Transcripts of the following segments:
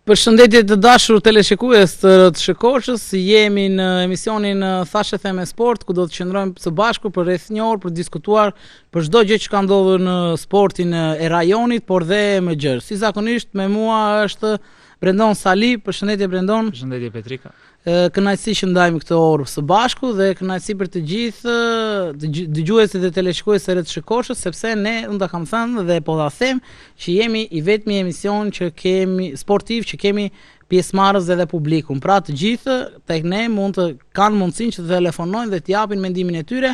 Përshëndetje të dashur teleshikues të Shikoshës, jemi në emisionin Thashë Theme Sport, ku do të qëndrojmë së bashku për rreth një orë për diskutuar për çdo gjë që ka ndodhur në sportin e rajonit, por dhe më gjerë. Si zakonisht me mua është Brendon Sali. Përshëndetje Brendon. Përshëndetje Petrika. Kënaqësi që ndajmë këtë orë së bashku dhe kënaqësi për të gjithë dëgjuesit dhe teleshikuesit e Shikoshës, sepse ne unë ta kam thënë dhe po ta them që jemi i vetmi emision që kemi sportiv që kemi pjesëmarrës dhe publikun. Pra të gjithë tek ne mund të kanë mundësinë që të telefonojnë dhe të japin mendimin e tyre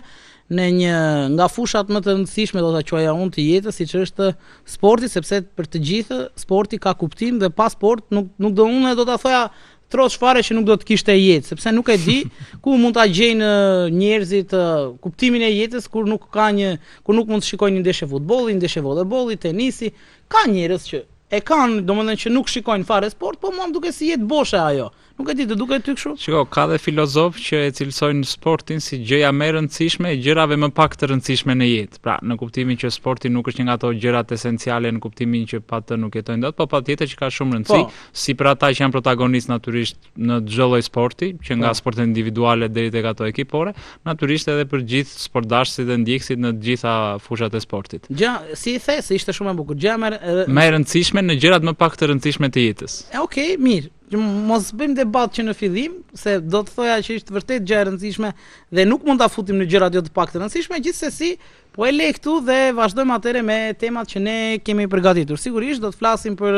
në një nga fushat më të rëndësishme, do ta quaja unë, të jetës, siç është sporti, sepse për të gjithë sporti ka kuptim dhe pa sport nuk do unë do ta thoja trosh fare që nuk do të kishte jetë, sepse nuk e di ku mund ta gjejnë njerëzit kuptimin e jetës kur nuk mund të shikojnë një ndeshje futbolli, një ndeshje voleybolli, tenisi. Ka njerëz që e kanë, domethënë që nuk shikojnë fare sport, po mua më duket si jetë boshe ajo. Nuk e di, të duket ty kështu? Shiko, ka dhe filozofë që e cilësojnë sportin si gjëja më e rëndësishme e gjërave më pak të rëndësishme në jetë. Pra, në kuptimin që sporti nuk është një nga ato gjërat esenciale, në kuptimin që pa të nuk jetojnë dot, po patjetër që ka shumë rëndësi, si për ata që janë protagonistë natyrisht në çdo lloj sporti, që nga sportet individuale deri tek ato ekipore, natyrisht edhe për gjithë sportdashësit dhe ndjekësit në të gjitha fushat e sportit. Si i the, se ishte shumë e bukur. Gjëja më e rëndësishme në gjërat më pak të rëndësishme të jetës. Okej, mirë. Mos bëjmë debat që në fillim, se do të thoja që është vërtet gjë e rëndësishme dhe nuk mund ta futim në gjërat jo të pak të rëndësishme, gjithsesi, po e lej këtu dhe vazhdojmë atëre me temat që ne kemi përgatitur. Sigurisht do të flasim për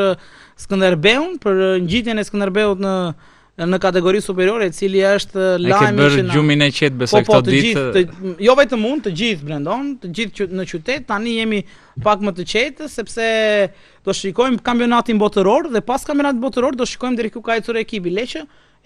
Skënderbeun, për ngjitjen e Skënderbeut në kategori superiore, i cili është lajmi që e ke bërë gjumin e qetë besoj këto ditë. Jo vetëm unë, të gjithë Brendon, të gjithë në qytet, tani jemi pak më të qetë, sepse do shikojmë kampionatin botëror dhe pas kampionatit botëror do shikojmë deri ku ka ecur ekipi. Leqë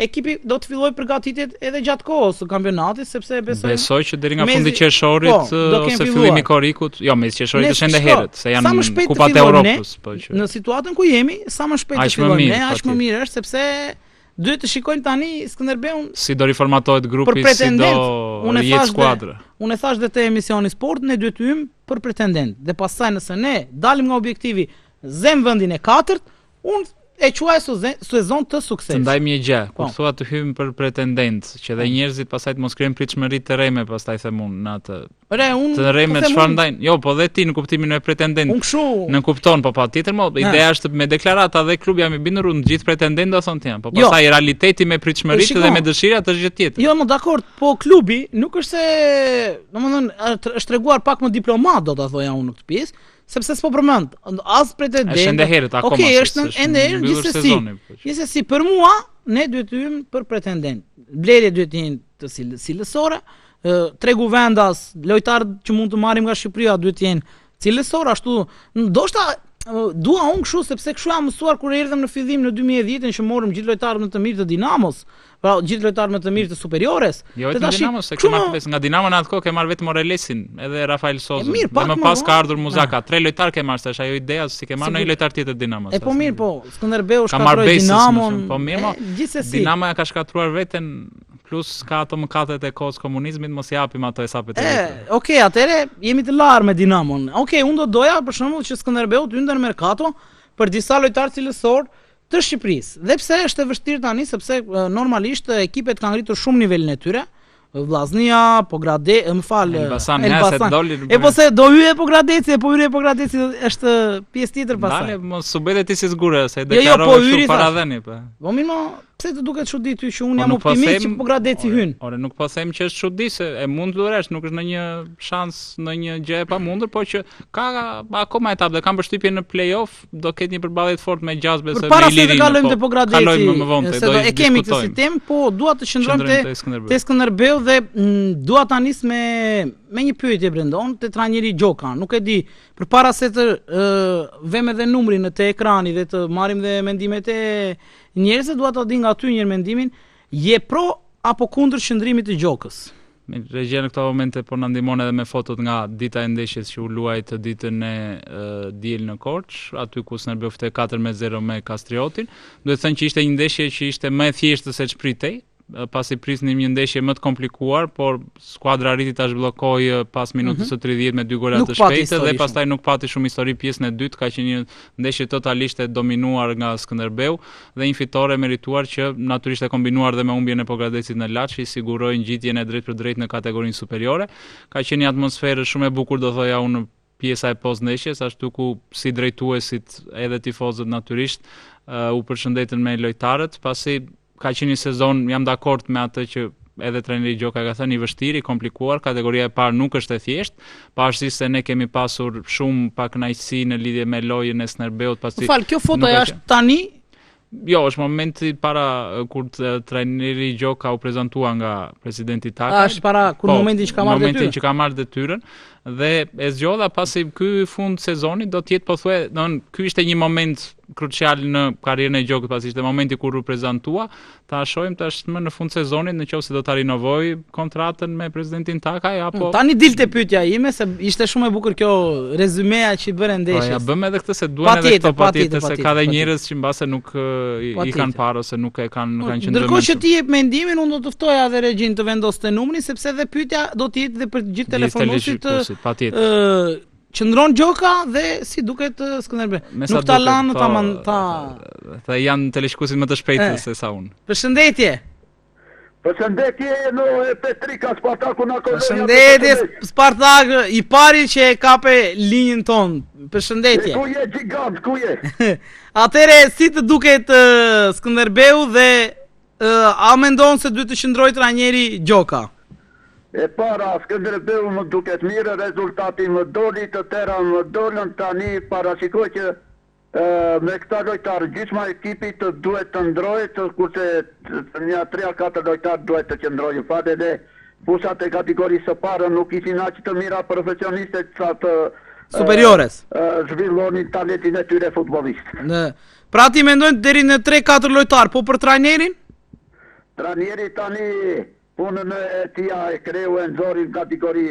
ekipi do të fillojë përgatitjet edhe gjatë kohës së kampionatit, sepse besoj që deri nga fundi qershorit ose fillimi i korrikut, jo mes qershorit është ende herët, se janë kupat e Europës, po që në situatën ku jemi, sa më shpejt të fillojmë ne, aq më mirë është, sepse duhet të shikojmë tani Skënderbeun si do riformatohet grupi, si do jetë skuadra. Unë e thash dhe te emisioni Sport, ne duhet të hyjmë për pretendent. Dhe pastaj nëse ne dalim nga objektivi, zem vendin e 4, unë e quaj sezon të sukses. Të ndajmë një gjë, kur thua të hyjmë për pretendent, që dhe njerëzit pastaj të mos krijojnë pritshmëri të rreme, pastaj them unë në atë. Të rreme çfarë ndajnë? Jo, po dhe ti në kuptimin e pretendent. Në kupton, po patjetër më. Ideja është me deklarata dhe klubi jam i bindur në gjithë pretendentë do thonë ti, po pastaj realiteti me pritshmëritë dhe me dëshirat është gjë tjetër. Jo, më dakord, po klubi nuk është se, domethënë, është treguar pak më diplomat, do ta thoja unë në këtë pjesë. Sepse s'po përmend as pretendent. Është ende herët akoma. Okej, është ende herët gjithsesi. Gjithsesi për mua ne duhet të hyjmë për pretendent. Blerje duhet të jenë të cilësore, tregu vendas, lojtarët që mund të marrim nga Shqipëria duhet të jenë cilësor, ashtu ndoshta dua unë kështu sepse kështu jam mësuar kur erdhëm në fillim në 2010 që morëm gjithë lojtarët më të mirë të Dinamos, pra gjithë lojtarët më të mirë të Superiores. Jo vetëm Dinamos, se nga Dinamo në atë kohë ke marrë vetëm Orelesin, edhe Rafael Sozën. Dhe më pas ka ardhur Muzaka, 3 lojtarë ke marrë, se është ajo ideja si ke marrë një lojtar tjetër Dinamos. Po mirë, po Skënderbeu shkatroi Dinamon. Po mirë, gjithsesi. Dinamo ja ka shkatruar veten, plus ka ato mëkatet e kohës komunizmit, mos japim ato hesapet e vetë. Okej, atëre jemi të larë me Dinamon. Okej, unë do doja për shembull që Skënderbeu të hynte në merkato për disa lojtarë cilësor të Shqipërisë. Dhe pse është e vështirë tani, sepse normalisht ekipet kanë ngritur shumë nivelin e tyre. Vllaznia, Pogradeci, më fal, Elbasan. Po se do hyje Pogradeci, po hyrje Pogradeci është pjesë tjetër pastaj. Dale, mos u bëre ti si zgurë, se deklarove shumë para dhënie po. Po mirë, pse të duket çudi ty që unë jam optimist që Pogradeci hyn? Ore, nuk po them që është çudi, se e mund duresh, nuk është ndonjë shans, ndonjë gjë e pamundur, por që ka akoma etapë dhe kanë përshtypjen në play-off, do ketë një përballje të fortë me Gjazbe se me Ilirin. Para se të kalojmë te Pogradeci. Kalojmë më vonë, do e kemi këtë sistem, po dua të qëndrojmë te Skënderbeu dhe dua ta nis me një pyetje Brendon te trajneri Gjoka. Nuk e di, përpara se të vëmë edhe numrin në te ekrani dhe të marrim dhe mendimet e njerëzve, dua ta di nga ty një mendimin, je pro apo kundër qëndrimit të Gjokës? Regjia në këto momente po na ndihmon edhe me fotot nga dita e ndeshjes që u luaj të ditën e diel në Korç, aty ku Skënderbeu ftoi 4-0 me Kastriotin. Duhet të thënë që ishte një ndeshje që ishte më e thjeshtë se çpritej. pasi prisnim një ndeshje më të komplikuar, por skuadra arriti ta zhbllokoi pas minutës së 30 me 2 gola të shpejtë dhe pastaj nuk pati shumë histori pjesën e dytë, ka qenë një ndeshje totalisht e dominuar nga Skënderbeu dhe një fitore merituar që natyrisht e kombinuar dhe me humbjen e Pogradecit në Laçi siguroi ngjitjen e drejt për drejt në kategorinë superiore. Ka qenë një atmosferë shumë e bukur, do thoja unë, pjesa e post-ndeshjes, ashtu ku si drejtuesit edhe tifozët natyrisht u përshëndetën me lojtarët, pasi ka qenë një sezon, jam dakord me atë që edhe trajneri Gjoka ka thënë, i vështirë, i komplikuar, kategoria e parë nuk është e thjeshtë, pavarësisht se ne kemi pasur shumë pakënaqësi në lidhje me lojën e Skënderbeut, pasi kjo foto është tani? Jo, është momenti para kur trajneri Gjoka u prezantua nga presidenti Taka. Është para momentin që ka marrë detyrën. Momentin që ka marrë detyrën dhe e zgjodha pasi ky fund sezonit do të jetë pothuajse, ky ishte një moment krucial në karrierën e Gjokës, pasi ishte momenti kur u prezantua. Ta shohim tashmë në fund sezonit nëse do ta rinovoj kontratën me presidentin Takaj apo tani dilte pyetja ime se ishte shumë e bukur kjo rezumea që i bëre ndeshjes. Po ja bëmë edhe këtë se duan edhe këto patjetër se ka dhe njerëz që mbase nuk i kanë parë ose nuk e kanë qenë. Ndërkohë që ti jep mendimin, unë do të ftoja edhe regjin të vendosë numrin, sepse edhe pyetja do të jetë dhe për gjithë telefonuesit. Patjetër. Qëndron Gjoka dhe si duket Skënderbeu. Nuk ta lanë ta janë teleshikuesit më të shpejtë se sa unë. Përshëndetje. Përshëndetje në Petrika Spartaku na kodë. Përshëndetje Spartak, i pari që e kape linjën tonë. Përshëndetje. Ku je gjigant, ku je? Atëre si të duket Skënderbeu dhe a mendon se duhet të qëndrojë trajneri Gjoka? E para, Skënderbeu më duket mirë, rezultati më doli, të tëra më dolën, tani parashikoj që me këta lojtarë, gjysma ekipit duhet të ndrohet, kurse një 3-4 lojtarë duhet të qëndrojnë fare dhe fushat e kategorisë së parë nuk ishin aq të mira profesioniste sa të superiores zhvillonin talentin e tyre futbollistë. Pra ti mendojnë deri në 3-4 lojtarë, po për trajnerin? Trajneri tani punën e tia e kreu e nëzori në kategori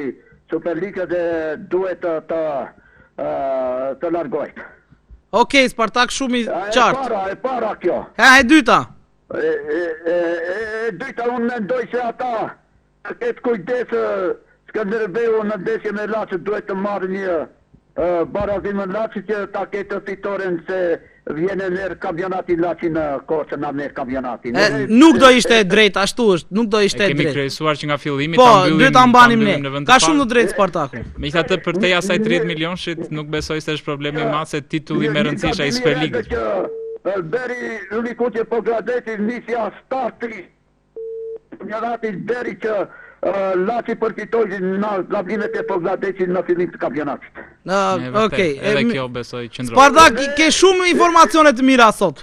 Superligë dhe duhet të largohet. Okej, Spartak shumë i qartë. E para kjo. E dyta? E dyta unë mendoj se ata këtë kujdes Skënderbeu në ndeshje me Laçin duhet të marrë një barazim në Laçi që ta ketë fitoren se vjene nërë kampionati Laçi në Korçë në nërë kampionati. Nuk do ishte drejt, ashtu është, nuk do ishte drejt. Kemi kryesuar që nga fillimi ta mbanim ne. Ka shumë të drejt Spartaku. Megjithatë për te asaj 30 milionshit nuk besoj se është problemi i madh se titulli më rëndësishëm i Superligës. Deri Unikutje Pogradeci nisja starti kampionati deri që Laçi përfitoi në lavdimet e Pogradecit në fillim të kampionatit. Okej. Edhe kjo besoj qëndron. Spartak ke shumë informacione të mira sot.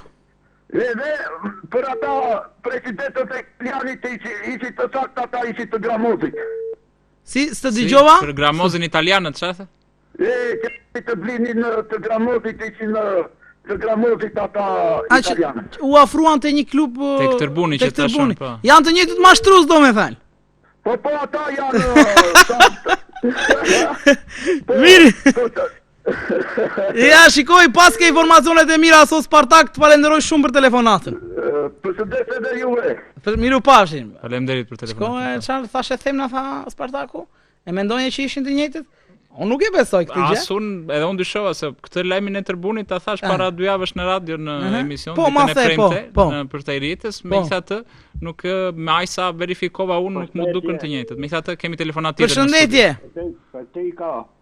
Edhe për ata presidentët e Italianit ishit të saktë, ata ishit të Gramozit. Si, s'të dëgjova? Për Gramozin italianët, çfarë? Që të blinin të Gramozit ishin të Gramozit ata italianët. U afruan te një klub tek Tërbuni që tashun po. Janë të njëjtët mashtrues domethënë. Po ata janë Mirë. Ja, shikoj, pas ke informacionet e mira sot Spartak, të falenderoj shumë për telefonatën. Përshëndet edhe juve. Miru pafshim. Faleminderit për telefonatën. Çfarë thashë them na tha Spartaku? E mendonje që ishin të njëjtët? Unë nuk e besoj këtë gjë. Asun, edhe unë dyshova se këtë lajmin e Tërbunit ta thash para 2 javësh në radio në emision ditën e premte për Tajritës, megjithatë nuk me aq sa verifikova unë nuk më dukën të njëjtët. Megjithatë kemi telefonat tjetër. Përshëndetje.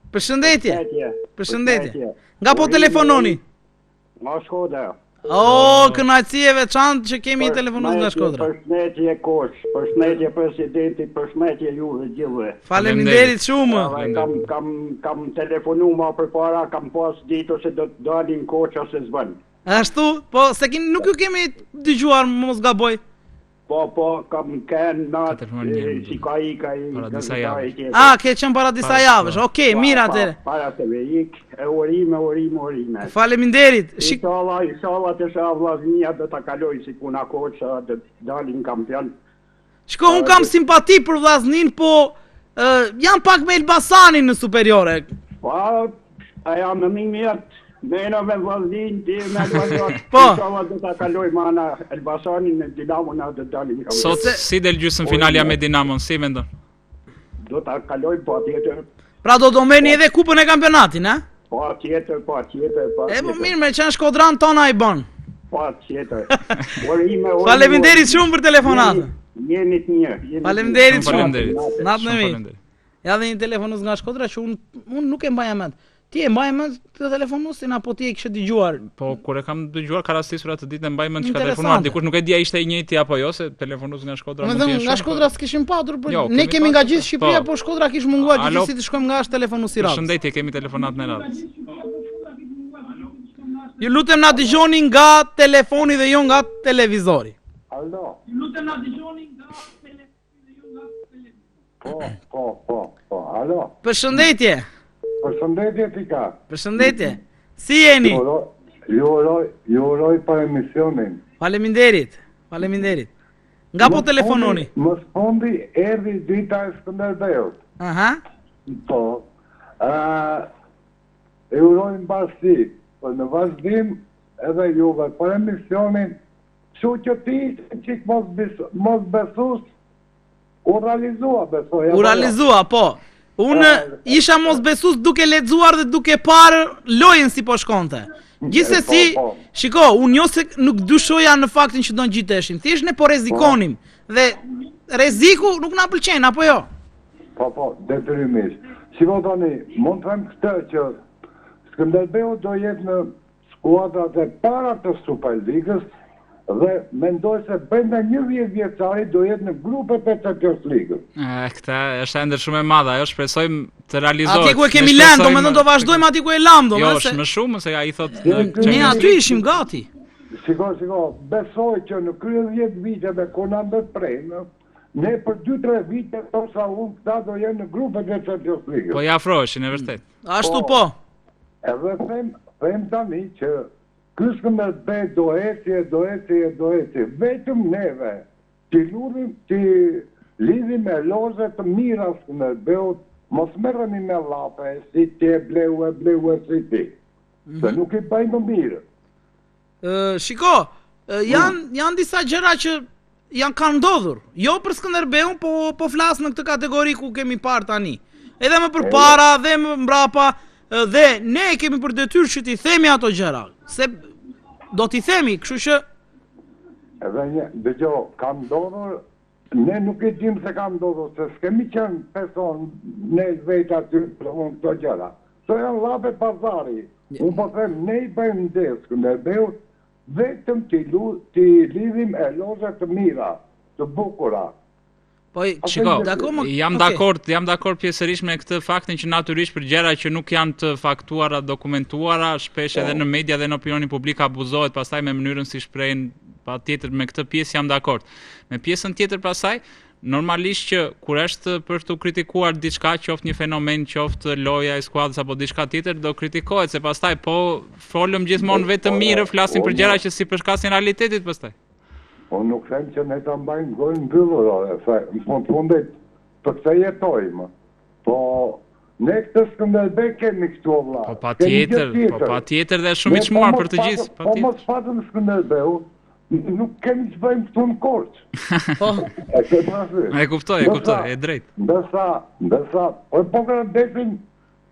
Përshëndetje. Përshëndetje. Nga po telefononi? Nga Shkodra. Kënaqësi e veçantë që kemi telefonues nga Shkodra. Përshëndetje Koç, përshëndetje presidentit, përshëndetje juve gjithëve. Faleminderit shumë. Kam telefonu më përpara, kam pas ditur se do të dalin Koç ose s'bën. Ashtu? Po se nuk ju kemi dëgjuar, mos gaboj. Po, kam kënë natë, si ka i ke qenë para disa javësh, okej, mirë atëre. Para të vejik, e orime. Faleminderit. Inshallah të vllaznia do ta kaloj si puna Koça, do dalin kampion. Shko, unë kam simpati për vllaznin, po janë pak me Elbasanin në superiore. Po, a janë më mirë Mena me vëllin, ti me Elbasan. Po. Sova do ta kaloj mana Elbasanin në Dinamo na do dalim. Sot si del gjysmëfinalja me Dinamon, si mendon? Do ta kaloj po tjetër. Pra do merrni edhe kupën e kampionatit, a? Po tjetër. E po mirë, me çan Shkodran tona i bën. Po tjetër. Faleminderit shumë për telefonatën. Jeni të mirë. Faleminderit shumë. Faleminderit. Natën e mirë. Ja dhe një telefonus nga Shkodra që unë nuk e mbaj mend. Ti e mbaj mend të telefonusin apo ti e kishe dëgjuar? Po kur e kam dëgjuar ka rastisur atë ditë e mbaj mend çka Interesante. telefonuar, dikush nuk e dia ishte i njëjti apo jo, se telefonus nga Shkodra Më mund të thënë jenë nga shumë, Shkodra s'kishin patur, Jo, ne kemi kemi nga patur, gjithë Shqipëria, po. po Shkodra kish munguar Alo. gjithsesi të shkojmë nga ashtë telefonusi radhës. Përshëndetje, kemi telefonat në radhë. Ju lutem na dëgjoni nga telefoni dhe jo nga televizori. Alo. Ju lutem na dëgjoni nga telefoni dhe jo nga televizori. Po. Alo. Përshëndetje. Përshëndetje Tika. Përshëndetje. Si jeni? Ju uroj për emisionin. Faleminderit. Nga po telefononi? Më spondi erdhi dita e Skënderbeut. Aha. Po. E urojnë bashkë, për në vazhdim edhe juve për emisionin, që ti qik mos besus, u realizua besoj. U realizua, po. Unë isha mos besus duke lexuar dhe duke parë lojën si po shkonte. Gjithsesi, Po. shiko, unë jo se nuk dyshoja në faktin që do ngjiteshim, thjesht ne po rrezikonim. Dhe rreziku nuk na pëlqen, apo jo? Po, detyrimisht. Shiko tani, mund të them këtë që Skënderbeu do jetë në skuadrat e para të Superligës dhe mendoj se brenda 11 vjeçari do jetë në grupet e Champions Ligës. Këta është ende shumë e madhe, ajo shpresojmë të realizohet. Ati ku e kemi lënë, domethënë do vazhdojmë aty ku e lam, Jo, domethënë. është më shumë se ai thotë Ne aty ishim gati. Shiko, besoj që në krye 10 viteve kur na ndërprejnë, ne për 2-3 vite thosa unë këta do jenë në grupet e Champions Ligës. Po i afroheshin e vërtet. Ashtu po. Edhe them tani që ky Skënderbeu do eci, vetëm neve që lidhim me loze të mira Skënderbeut, mos merreni me llafe, si ti e bleu si ti. Se nuk i bëjnë më mirë. Shiko, janë disa gjëra që kanë ndodhur. Jo për Skënderbeun, po flas në këtë kategori ku kemi parë tani. Edhe më përpara, dhe më mbrapa, dhe ne kemi për detyrë që t'i themi ato gjëra. Se do t'i themi, kështu që Edhe dëgjoj, ka ndodhur, ne nuk e dim se ka ndodhur, se s'kemi qenë person ne vetë aty për këto gjëra. To janë llafe pazari. Unë po them, ne i bëjmë ndes Skënderbeut vetëm t'i lidhim e loza të mira, të bukura. po Shiko, jam Dakor. dakord pjesërisht me këtë faktin që natyrisht për gjëra që nuk janë të faktuara, dokumentuara, shpesh edhe në media dhe në opinionin publik abuzohet pastaj me mënyrën si shprehin, patjetër me këtë pjesë jam dakord. Me pjesën tjetër pastaj, normalisht që kur është për të kritikuar diçka, qoftë një fenomen, qoftë loja e skuadrës apo diçka tjetër, do kritikohet se pastaj po folëm gjithmonë vetëm mirë, flasim për gjëra që si përshkasin realitetit pastaj. Unë nuk them që ne ta mbajmë gojnë mbyllur, se në fundit për këtë jetojmë. Po ne këtë Skënderbeu kemi këtu vëlla. Po patjetër dhe shumë i çmuar për të gjithë, Po mos patëm Skënderbeu, nuk kemi që bëjmë këtu në Korçë. E kuptoj, e drejt. Ndërsa, po kërëndesin,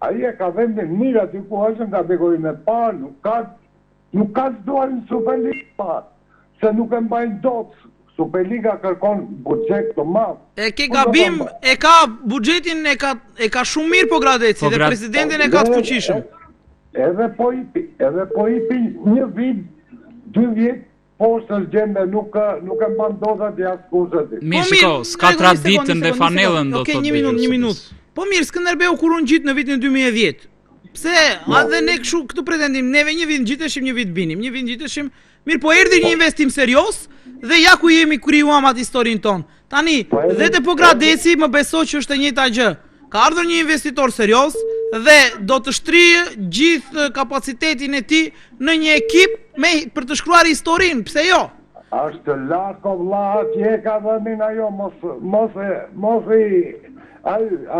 ai e ka vendin mirë aty ku është në kategorinë e parë, nuk ka zduar në Superligë parë. Se nuk e mbajnë dot. Superliga kërkon buxhet të madh. E ke gabim, e ka buxhetin e ka shumë mirë po Gradeci dhe presidentin e ka të fuqishëm. Edhe po ipi një vit, 2 vjet, po së gjende nuk e mban dot atë askush. Mirë, shiko, s'ka traditën dhe fanellën do të thotë. Okej, një minutë. Po mirë, Skënderbeu kur unë gjit në vitin 2010. Pse? Edhe ne kështu këtë pretendim, neve një vit ngjiteshim, një vit binim, një vit ngjiteshim. Mirë, po erdhi një investim serios dhe ja ku jemi krijuam atë historinë tonë. Tani, dhe te po Gradeci më beso që është e njëjta gjë. Ka ardhur një investitor serios dhe do të shtrihë gjithë kapacitetin e tij në një ekip për të shkruar historinë, pse jo? Është lako vlla, atje ka vendin ajo, mos i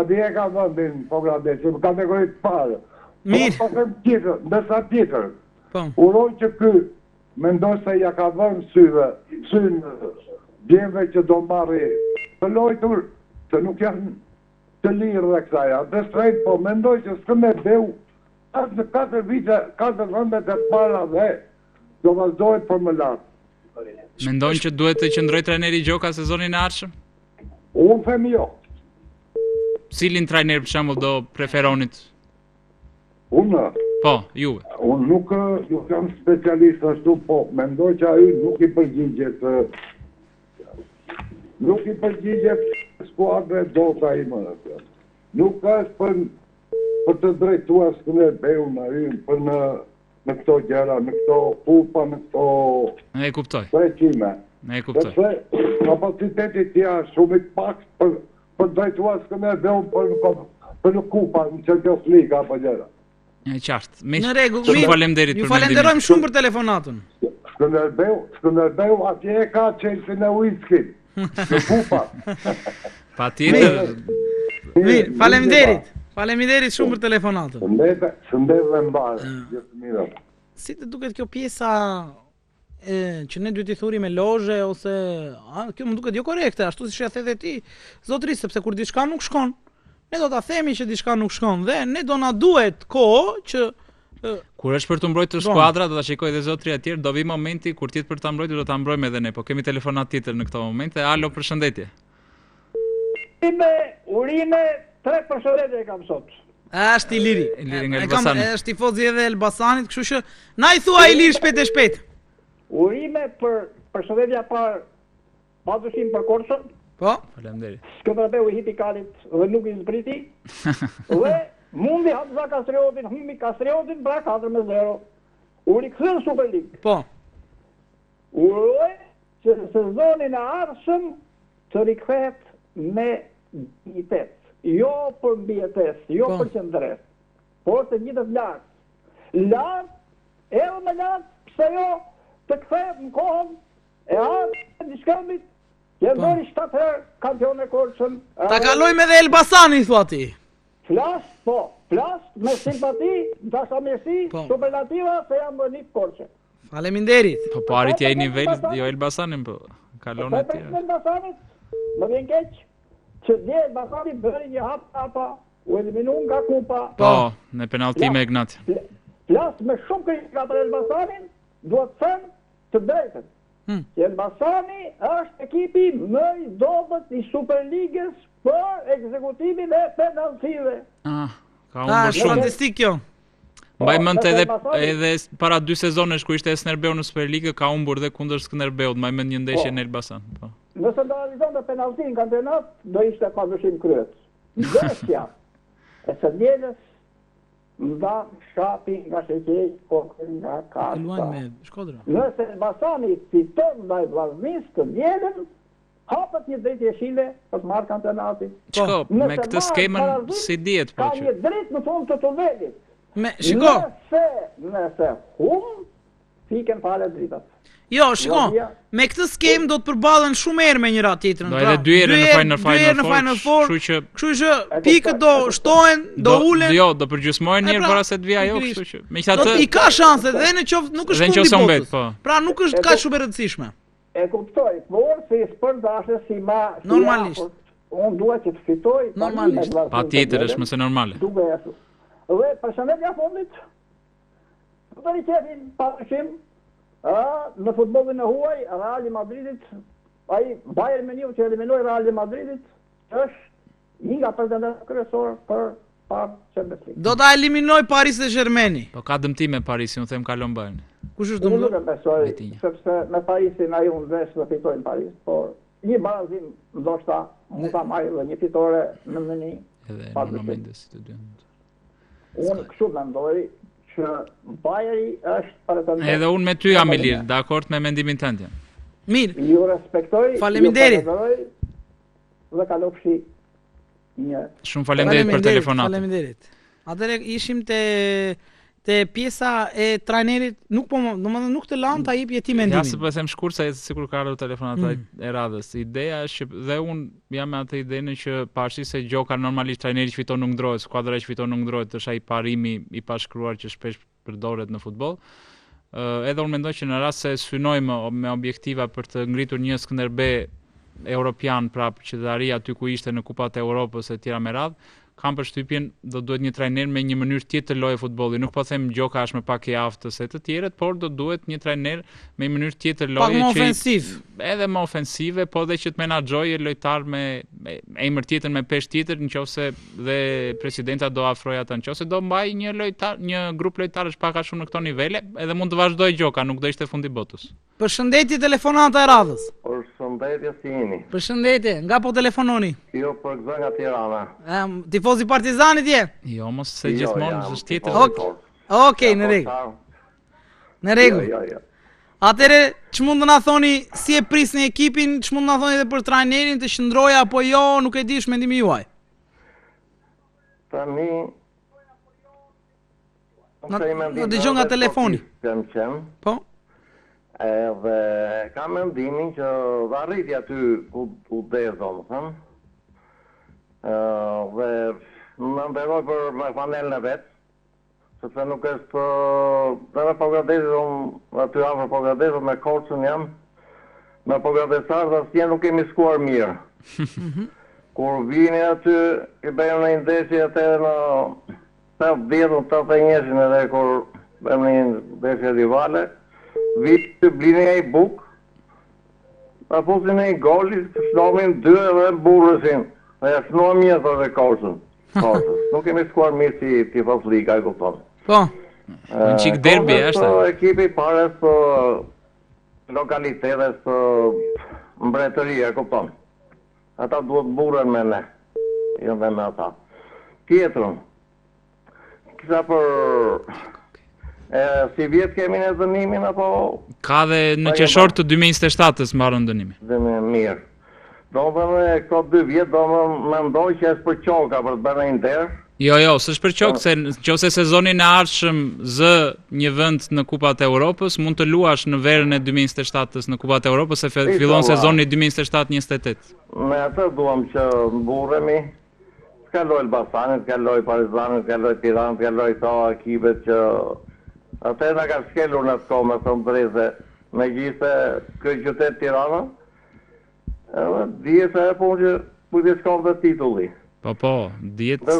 atje ka vendin po Gradeci, në kategorinë të parë. Mirë. Po them tjetër, ndërsa tjetër. Po. Uroj që ky mendoj se ja ka dhënë syn djemve që do marri të lojtur, se nuk janë të lirë dhe kësaja. Dhe shtrejt, po mendoj që Skënderbeu në 4 vite, 4 rëndet e para dhe do vazhdojt për më lartë. Mendojnë që duhet të qëndroj trajneri Gjoka sezonin e ardhshëm? Unë them jo. Cilin trajner për shembull do preferonit? Unë Po, juve. Unë nuk jam specialist ashtu, po mendoj që ai nuk i përgjigjet skuadre dota i më. Nuk është për të drejtuar Skënderbeun ai për në këto gjëra, në këto pupa, në këto E kuptoj. treqime. E kuptoj. Sepse kapaciteti tja shumë i pak për drejtuar Skënderbeun për në kupa, në Champions League apo gjëra. E qartë. Në rregull, Shumë faleminderit ju për mendimin. falenderojmë shumë për telefonatën. Skënderbeu atje e ka Chelsea në whisky. Në kupa. Patjetër. Mirë, faleminderit. Faleminderit shumë për telefonatën. Shëndeve mbarë, gjithë mirë. Si të duket kjo pjesa që ne duhet i thuri me lozhe ose kjo më duket jo korrekte, ashtu siç ja the ti, zotëri, sepse kur diçka nuk shkon, ne do ta themi që diçka nuk shkon dhe ne do na duhet kohë që Kur është për të mbrojtur skuadra, do ta shikoj edhe zotëri atje, do vi momenti kur ti për ta mbrojtur do ta mbrojmë edhe ne, po kemi telefonat tjetër në këtë moment. Alo, përshëndetje. Urime 3 përshëndetje kam sot. Është Iliri. Iliri nga Elbasani. Është tifozi edhe Elbasanit, kështu që na i thua Ilir shpejt e shpejt. Urime për përshëndetja par padyshim për Korçën. Po. Faleminderit. Skënderbeu i hipi kalit dhe nuk i zbriti. Dhe mundi Hamza Kastriotin, humbi Kastriotin pra 4-0. U rikthyen Super League. Po. Uroj që në sezonin e ardhshëm të rikthehet me dignitet. Jo për mbijetesë, jo për qendres, por të njëjtët lart. Lart, edhe më lart, pse jo të kthehet në kohën e ardhshme diskëmbit, që ndori 7 herë kampion e Korçën. Ta kalojmë edhe Elbasanin, thua ti. Flas me simpati, dashamirësi, superlativa se jam më një Korçë. Faleminderit. Po arritja e nivelit, jo Elbasanin, po kalon e tjerë. Për Elbasanit, më vjen keq që dje Elbasani bëri një hapa, u eliminu nga kupa. Po, në penalti me Ignati. Flas me shumë kritika për Elbasanin, duhet të them të drejtën. Që Elbasani është ekipi më i dobët i Superligës për ekzekutimin e penaltive. Ka humbur shumë. Statistik kjo. Mbaj mend edhe para 2 sezonesh ku ishte Skënderbeu në Superligë, ka humbur dhe kundër Skënderbeut, mbaj mend një ndeshje në Elbasan. Po. Nëse do realizonte penaltin në kampionat, do ishte padyshim kryet. Ndeshja e së dielës nda shapi nga Sheqej, kokën nga Kasa. Luan me Shkodra. Nëse Elbasani fiton ndaj Vllaznisë të dielën, hapet një drejtë jeshile për të marrë kampionatin. Çko, me këtë skemën si dihet po që. Ka një drejtë në fund të tunelit. Shiko. Nëse fiken fare dritat. Jo, shiko, me këtë skem do të përballen shumë herë me njëra tjetrën. Do edhe 2 herë në Final Four, kështu që pikët do shtohen, do ulen. Jo, do përgjysmohen një herë para se të vijë ajo, kështu që. Megjithatë, i ka shanse dhe në qoftë nuk është fundi botës. Pra nuk është kaq shumë e rëndësishme. E kuptoj, por si spërdashe si ma normalisht. Unë dua që të fitoj normalisht. Patjetër është më se normale. Dhe përshëndetja fundit, të rikjefin padyshim, në futbollin e huaj, Reali Madridit, ai Bayern Muniu që eliminoi Real Madridit, është një nga pretendentët kryesor për Champions League. Do ta eliminoj Paris Saint-Germain. Po ka dëmtime Parisi, unë them kalon Bayern. Kush është dëmtuar? Nuk e besoj, sepse me Parisin ai unë vesh do fitojnë Paris, por një barazim ndoshta mund ta marrë dhe një fitore në mëni. Edhe në momentin si të dy. Unë kështu mendoj që Bayeri është pretendent. Edhe unë me ty jam i lirë, dakord me mendimin tënd. Mirë. Ju respektoj. Faleminderit. Dhe kalofshi një. Shumë faleminderit për telefonatën. Faleminderit. Atëherë ishim te te pjesa e trajnerit nuk domethënë nuk të lan ta jep ti mendimin. Ja, se po them shkurt se sikur ka ardhur telefonata e radhës. Ideja është që dhe un jam me atë idenë që pavarësisht se gjoka normalisht trajneri që fiton nuk ndrohet, skuadra që fiton nuk ndrohet, është ai parimi i pashkruar që shpesh përdoret në futboll. Edhe unë mendoj që në rast se synojmë me objektiva për të ngritur një Skënderbeu europian prapë që të arrijë aty ku ishte në Kupat e Europës e tjera me radhë, kam përshtypjen do duhet një trajner me një mënyrë tjetër të lojë futbolli. Nuk po them gjoka është më pak e aftë se të tjerët, por do duhet një trajner me një mënyrë tjetër loje, pak më ofensiv. Edhe më ofensive, po dhe që të menaxhojë lojtar me emër tjetër, me peshë tjetër, nëse dhe presidenta do afrojë ata, nëse do mbaj një grup lojtarësh pak a shumë në këto nivele, edhe mund të vazhdojë gjoka, nuk do ishte fundi botës. Përshëndetje telefonata e radhës. Përshëndetje si jeni? Përshëndetje, nga po telefononi? Jo, për gëzë nga Tirana. Tifozi Partizanit je? Jo, mos se gjithmonë është tjetër. Okej, në rregull. Në rregull. Atëre, ç'mund të na thoni si e prisni ekipin, ç'mund të na thoni edhe për trajnerin, të qëndrojë apo jo, nuk e di, është mendimi juaj. Tani Në dëgjon nga telefoni. Po? Edhe kam mendimin që dhe arriti aty ku dhe domethënë. Dhe më nderoj për me fanelën e vetë, sepse nuk është dhe me Pogadesit, aty afër Pogadesit me Korçën jam, me Pogadesar dhe asnjë nuk kemi skuar mirë. Kur vini aty, i bëjmë në ndeshje atë në 80-81 edhe kur bëjmë një ndeshje rivale, vitë të blini e i buk, ta posin e i goli, shnomin 2 edhe burësin. Dhe ja shnoa mjetë dhe Korçën. Nuk kemi skuar mirë si tifos liga, e kupton. Po. Në qik derbi, është? Ekipi pares për lokalitetes për mbretëria, e kupton. Ata duhet burën me ne, jo dhe me ata. Tjetërën, kisha për... si vjetë kemi në dënimin, apo... Ka dhe në qeshor të 2027-ës mbarën dënimin. Dënimin mirë. Do më dhe këto 2 vjetë do më mendoj që është për qoka për të bërë një derë. Jo, s'është për qokë, se nëse sezonin e ardhshëm zë një vend në Kupat e Europës, mund të luash në verën e 2027-ës në Kupat e Europës, se fillon sezoni 2027-28. Me atë duam që mburremi, s'kaloj Elbasanit, s'kaloj Partizanit, s'kaloj Tiranën, s'kaloj to ekipet që... Atë nga ka shkelur në të kohë, me thëmë dreze, me gjithë këtë qytet Tirana, dhjetë e punë që pujtë shkov dhe titulli. Po, dhjetë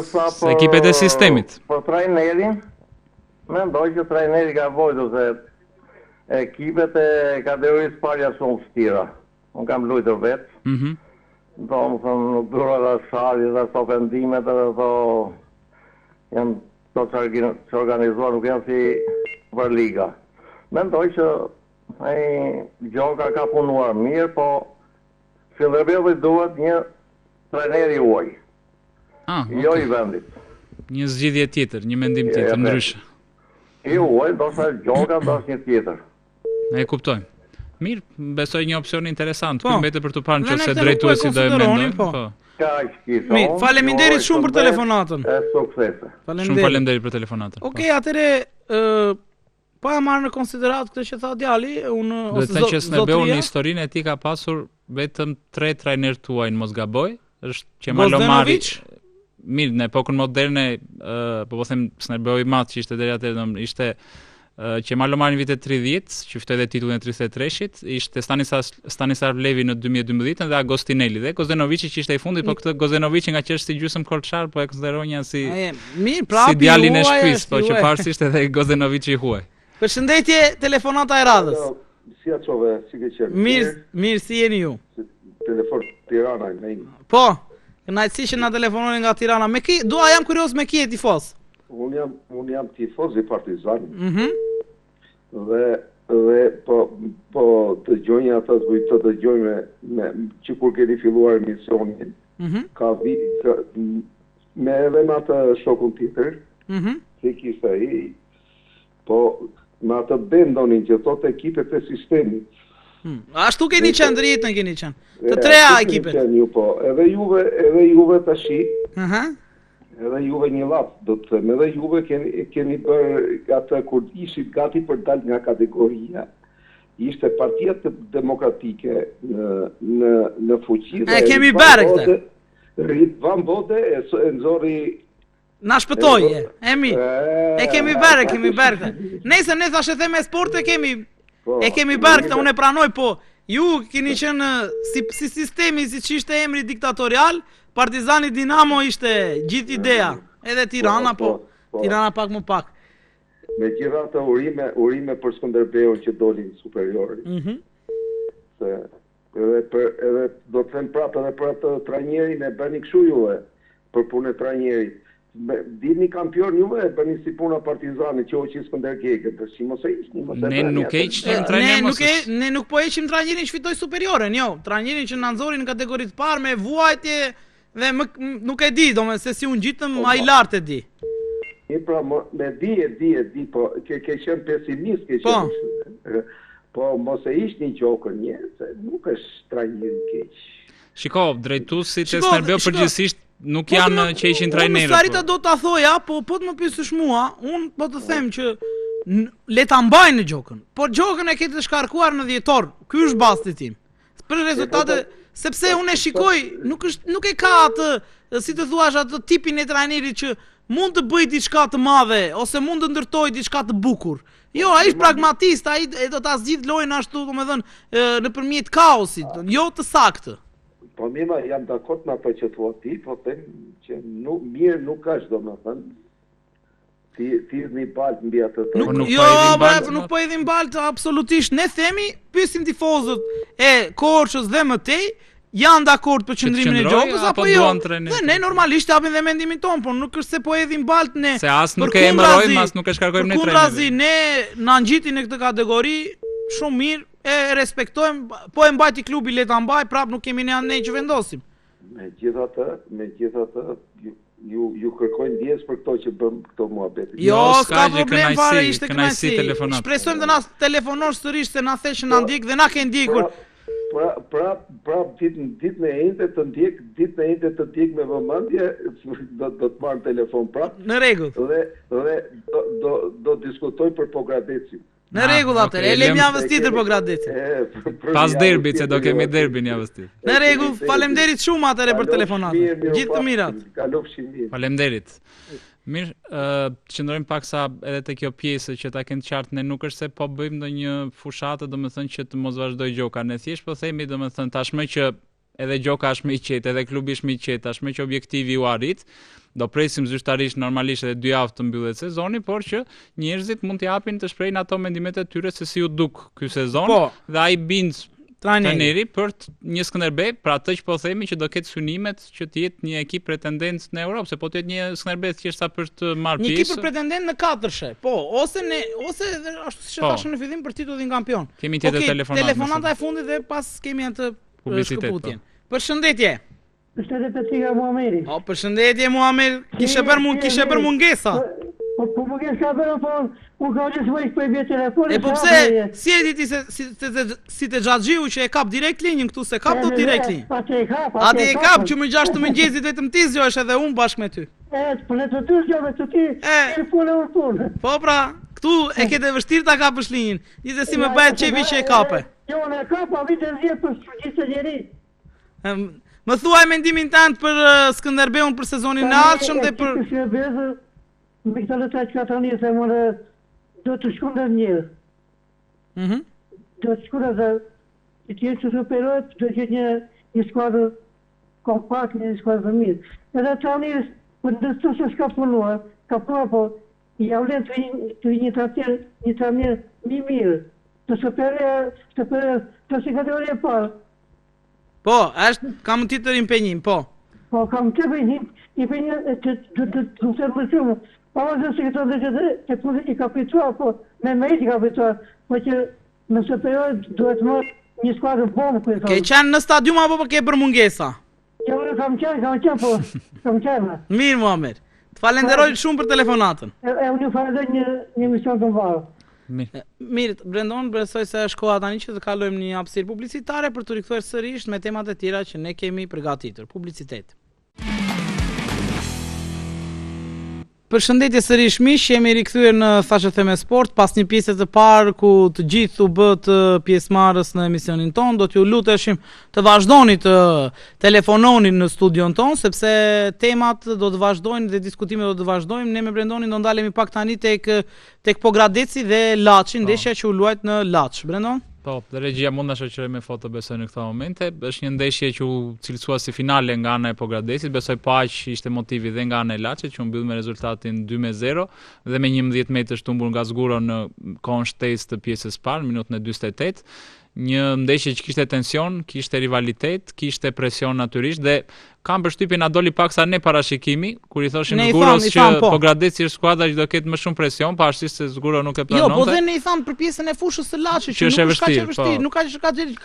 ekipet e sistemit. Për trajnerin, mendoj që trajneri ka vojtu se ekipet e kategorisë parja shumë shtira. Unë kam lujtër vetë. Do më thëmë nuk dura dhe shari dhe së ofendimet dhe do janë to që organizuar, nuk janë si për liga. Mendoj që gjoka ka punuar mirë, po Skënderbeu duhet një trajner i uaj. Jo i vendit. Një zgjidhje tjetër, një mendim tjetër, ndryshe. I uaj, do sa gjoka, do është një tjetër. Ne e kuptojmë. Mirë, besoj një opcion interesant. Ku mbetet për të parë nëse drejtuesi do e mendoj. Mirë, faleminderit shumë për telefonatën. Suksese. Shumë faleminderit për telefonatën. Okej, atëre po ja marr në konsiderat këtë që tha djali, unë ose zotëria. Do të thënë që Skënderbeu në historinë e tij ka pasur vetëm 3 trajner tuaj në mos gaboj, është Qemal Omari. Mirë, në epokën moderne, po them Skënderbeu i madh që ishte deri atëherë, ishte Qemal Omari në vitet 30, që fitoi dhe titullin e 33-shit, ishte Stanislav Levi në 2012 dhe Agostinelli dhe Gozdenoviçi që ishte i fundit, po këtë Gozdenoviçi nga që është si gjysmë kolçar, po e konsideronja si djalin e shtëpisë, po që pavarësisht edhe Gozdenoviçi i huaj. Përshëndetje, telefonata e radhës. Si aqove, si ke qenë? Mirë, si jeni ju? Telefon Tirana, me një. Po, kënaqësi që na telefononi nga Tirana. Jam kurios me ki e tifoz? Unë jam tifoz i Partizanit. Dhe po të gjojnë ata të dëgjojnë që kur keni filluar emisionin, ka me edhe me atë shokun tjetër, që kishte ai, po me atë bendonin që thot ekipet e sistemit. Ashtu keni qenë, drejtën keni qenë. Të treja ekipet. Po, edhe juve tashi, edhe juve një lap, do të them, edhe juve keni bërë atë kur ishit gati për dal nga kategoria. Ishte Partia Demokratike në fuqi. E kemi bërë këtë. Ritvan Bode e nxorri. Na shpëtoi, Emi. E kemi bërë këtë. Nëse ne thashë them me sport e kemi bërë këtë, unë e pranoj, po ju keni qenë si sistemi, siç ishte emri diktatorial, Partizani Dinamo ishte gjithë ideja, edhe Tirana, po Tirana pak më pak. Me gjitha të urime për Skënderbeun që dolin superiori. Se edhe do të them prapë edhe për atë trajnerin e bëni kështu juve për punën e trajnerit. Dini kampion juve e bëni si puna Partizani që hoqi Skënderkekën, tash mos e hiqni, Ne nuk e heqim trajnerin. Ne nuk po heqim trajnerin që fitoi superioren, jo, trajnerin që na nxori në kategoritë parë me vuajtje dhe nuk e di, domethënë se si u ngjitëm ai lart e di. Pra, me di, po ke qenë pesimist, ke qenë. Po mos e ishni gjokën se nuk është trajner i keq. Shiko, drejtuesit e Skënderbeu përgjithsisht nuk janë që ishin trajnerë. Unë Sarita do ta thoja, po të më pyesësh mua, unë po të them që le ta mbajnë gjokën. Po gjokën e ke të shkarkuar në dhjetor. Ky është basti tim. Për rezultate, sepse unë e shikoj, nuk e ka atë, si të thuash, atë tipin e trajnerit që mund të bëj diçka të madhe ose mund të ndërtoj diçka të bukur. Jo, ai është pragmatist, ai do ta zgjidh lojën ashtu, domethënë, nëpërmjet kaosit, jo të saktë. Po mima, jam dakord me ato që thua ti, po them që mirë nuk ka, domethënë. Ti një balt mbi atë të. Nuk po edhin balt absolutisht. Ne themi, pyesim tifozët e Korçës dhe mëtej, janë dakord për qëndrimin e gjokës apo jo? Dhe ne normalisht japim dhe mendimin ton, por nuk është se po edhim balt ne. Se as nuk e emërojmë, as nuk e shkarkojmë ne trajnerin. Kundrazi ne na ngjitin në këtë kategori, shumë mirë, e respektojmë, po e mbajti klubi le ta mbaj, prap nuk kemi ne që vendosim. Megjithatë, ju kërkojnë ndjes për këto që bëm këto muhabete. Jo, s'ka problem fare, ishte kënaqësi. Shpresojmë të na telefonosh sërish se na thesh që na ndjek dhe na ke ndjekur. Prap ditën e njëjtë të ndjek me vëmendje, do të marr telefon prap. Në rregull. Dhe do diskutoj për Pogradecin. Në rregull atë, e lëm javës tjetër Pogradecin. Pas derbit, se do kemi derbin javës tjetër. Në rregull, faleminderit shumë atëre për telefonatën. Gjithë të mirat. Kalofshin mirë. Faleminderit. Mirë, qëndrojmë pak sa edhe te kjo pjesë që ta kenë qartë, ne nuk është se po bëjmë ndonjë fushatë, domethënë që të mos vazhdoj gjoka, ne thjesht po themi domethënë tashmë që edhe gjoka është më i qetë, edhe klubi është më i qetë, tashmë që objektivi u arrit, do presim zyrtarisht normalisht edhe 2 javë të mbyllet sezoni, por që njerëzit mund të japin të shprehin ato mendimet e tyre se si u duk ky sezon, dhe ai bind trajneri për një Skënderbeu, pra atë që po themi që do ketë synimet që të jetë një ekip pretendent në Europë, se po të jetë një Skënderbeu thjesht sa për të marrë pjesë. Një ekip pretendent në katërshe, po, ose ashtu siç e thashëm në fillim për titullin kampion. Kemi tjetër telefonata e fundit dhe pas kemi atë shkëputjen. Përshëndetje. Përshëndetje Muhamedi. Përshëndetje Muhamed, kishe bër mungesa. Po mungesa bërë, po u ka gjithë më për vjetë telefon. E po pse, si e di ti si të Xhaxhiu që e kap direkt linjën këtu, se kap do direkt linjën. Ati e kap që më 6 të mëngjesit vetëm ti zgjohesh edhe unë bashkë me ty. Po ne të dy zgjohemi të ti, punë. Po pra, këtu e ke të vështirë ta kapësh linjën. Gjithsesi më bëhet çevi që e kape. Jo, ne kapa vitë 10 për gjithë njeri. Më thuaj mendimin tënd për Skënderbeun për sezonin e ardhshëm dhe për me këta lëta që ka të një se mëre do të shkunde njërë. Do të shkunde dhe që të jetë që të operojët, do të jetë një skuadrë kompakt, një skuadrë dhe mirë. Edhe të një, për ndërstu se s'ka punuar, ka punua, po i avlen të një trajner mi mirë, të të si kategorie parë. Po, kam të tjetër impenjim, po. Po, kam të impenjim të të më shumë. Po, zë se këto dhe që të kapituar, po, me i kapituar, po që në së period duhet më një skuadrë bonë, kërë thonë. Ke qenë në stadium apo ke për mungesa? Jo, kam qenë, po, kam qenë. Mirë, Muhammed. Të falenderoj shumë për telefonatën. Unë falenderoj një emision të mbarë. Mirë, Brendon, besoj se është koha tani që të kalojmë një hapësirë publicitare për të rikthyer sërish me temat e tjera që ne kemi përgatitur. Publicitet. Përshëndetje sërish miq, jemi rikthyer në Thashë Theme Sport pas një pjese të parë ku të gjithë u bët pjesëmarrës në emisionin ton. Do t'ju luteshim të vazhdoni të telefononi në studion ton sepse temat do të vazhdojnë dhe diskutimet do të vazhdojnë. Ne me Brendonin do ndalemi pak tani tek Pogradeci dhe Laçi, ndeshja që u luajt në Laç. Brendon? Po, dhe regjia mund na shoqëroj me foto besoj në këto momente. Është një ndeshje që u cilësua si finale nga ana e Pogradecit, besoj po aq ishte motivi dhe nga ana e Laçit që u mbyll me rezultatin 2-0 dhe me 11 metra tumbur nga zguro në kohën shtesë të pjesës parë, minutën e 48. Një ndeshje që kishte tension, kishte rivalitet, kishte presion natyrisht dhe kam përshtypjen na doli paksa ne parashikimi kur i thoshim Zguros që Pogradeci është skuadra që do ketë më shumë presion, pavarësisht se Zguro nuk e planonte. Jo, po dhe ne i tham për pjesën e fushës së Laçit që nuk është kaq e vështirë, nuk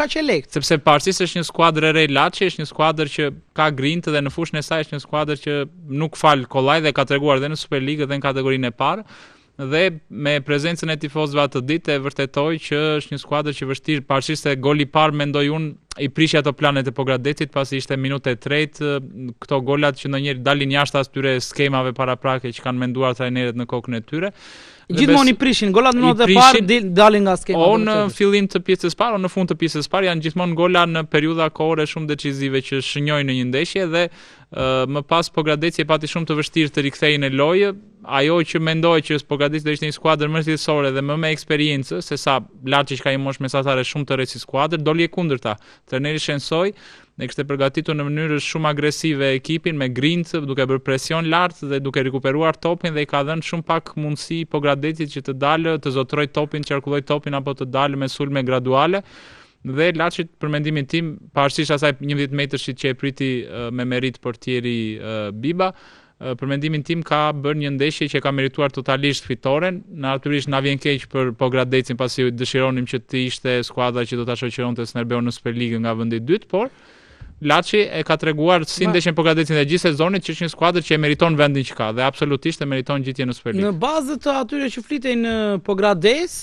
kaq e lehtë. Sepse pavarësisht është një skuadër e re Laçi, është një skuadër që ka grintë dhe në fushën e saj është një skuadër që nuk fal kollaj dhe ka treguar dhe në Superligë dhe në kategorinë e parë. Dhe me prezencën e tifozëve atë ditë e vërtetoi që është një skuadër që vështirë, pavarësisht se goli i parë mendoj unë i prishi ato planet e Pogradecit pasi ishte minuta e tretë, këto golat që ndonjëherë dalin jashtë atyre skemave paraprake që kanë menduar trajnerët në kokën e tyre. Gjithmonë i prishin, golat në minutat e parë dalin nga skema. O në fillim të pjesës parë, o në fund të pjesës parë janë gjithmonë gola në periudha kohore shumë decisive që shënjojnë në një ndeshje dhe më pas Pogradeci e pati shumë të vështirë të rikthejë në lojë. Ajo që mendoj që Pogradeci do ishte një skuadër më thjesësore dhe më me eksperiencë, sesa Laçi që ka një moshë mesatare shumë të re si skuadër, doli e kundërta. Trajneri shensoi dhe kishte përgatitur në mënyrë shumë agresive ekipin me grintë, duke bërë presion lart dhe duke rikuperuar topin dhe i ka dhënë shumë pak mundësi Pogradecit që të dalë, të zotroj topin, të qarkulloj topin apo të dalë me sulme graduale. Dhe Laçit për mendimin tim, pavarësisht asaj 11 metrëshit që e priti me merit portieri Biba, për mendimin tim ka bërë një ndeshje që ka merituar totalisht fitoren. Natyrisht na vjen keq për Pogradecin pasi dëshironim që të ishte skuadra që do ta shoqëronte Skënderbeun në Superligë nga vendi i dytë, por Laçi e ka treguar si ndeshjen Pogradecin dhe gjithë sezonit që është një skuadër që e meriton vendin që ka dhe absolutisht e meriton gjitje në Superligë. Në bazë të atyre që flitej në Pogradec,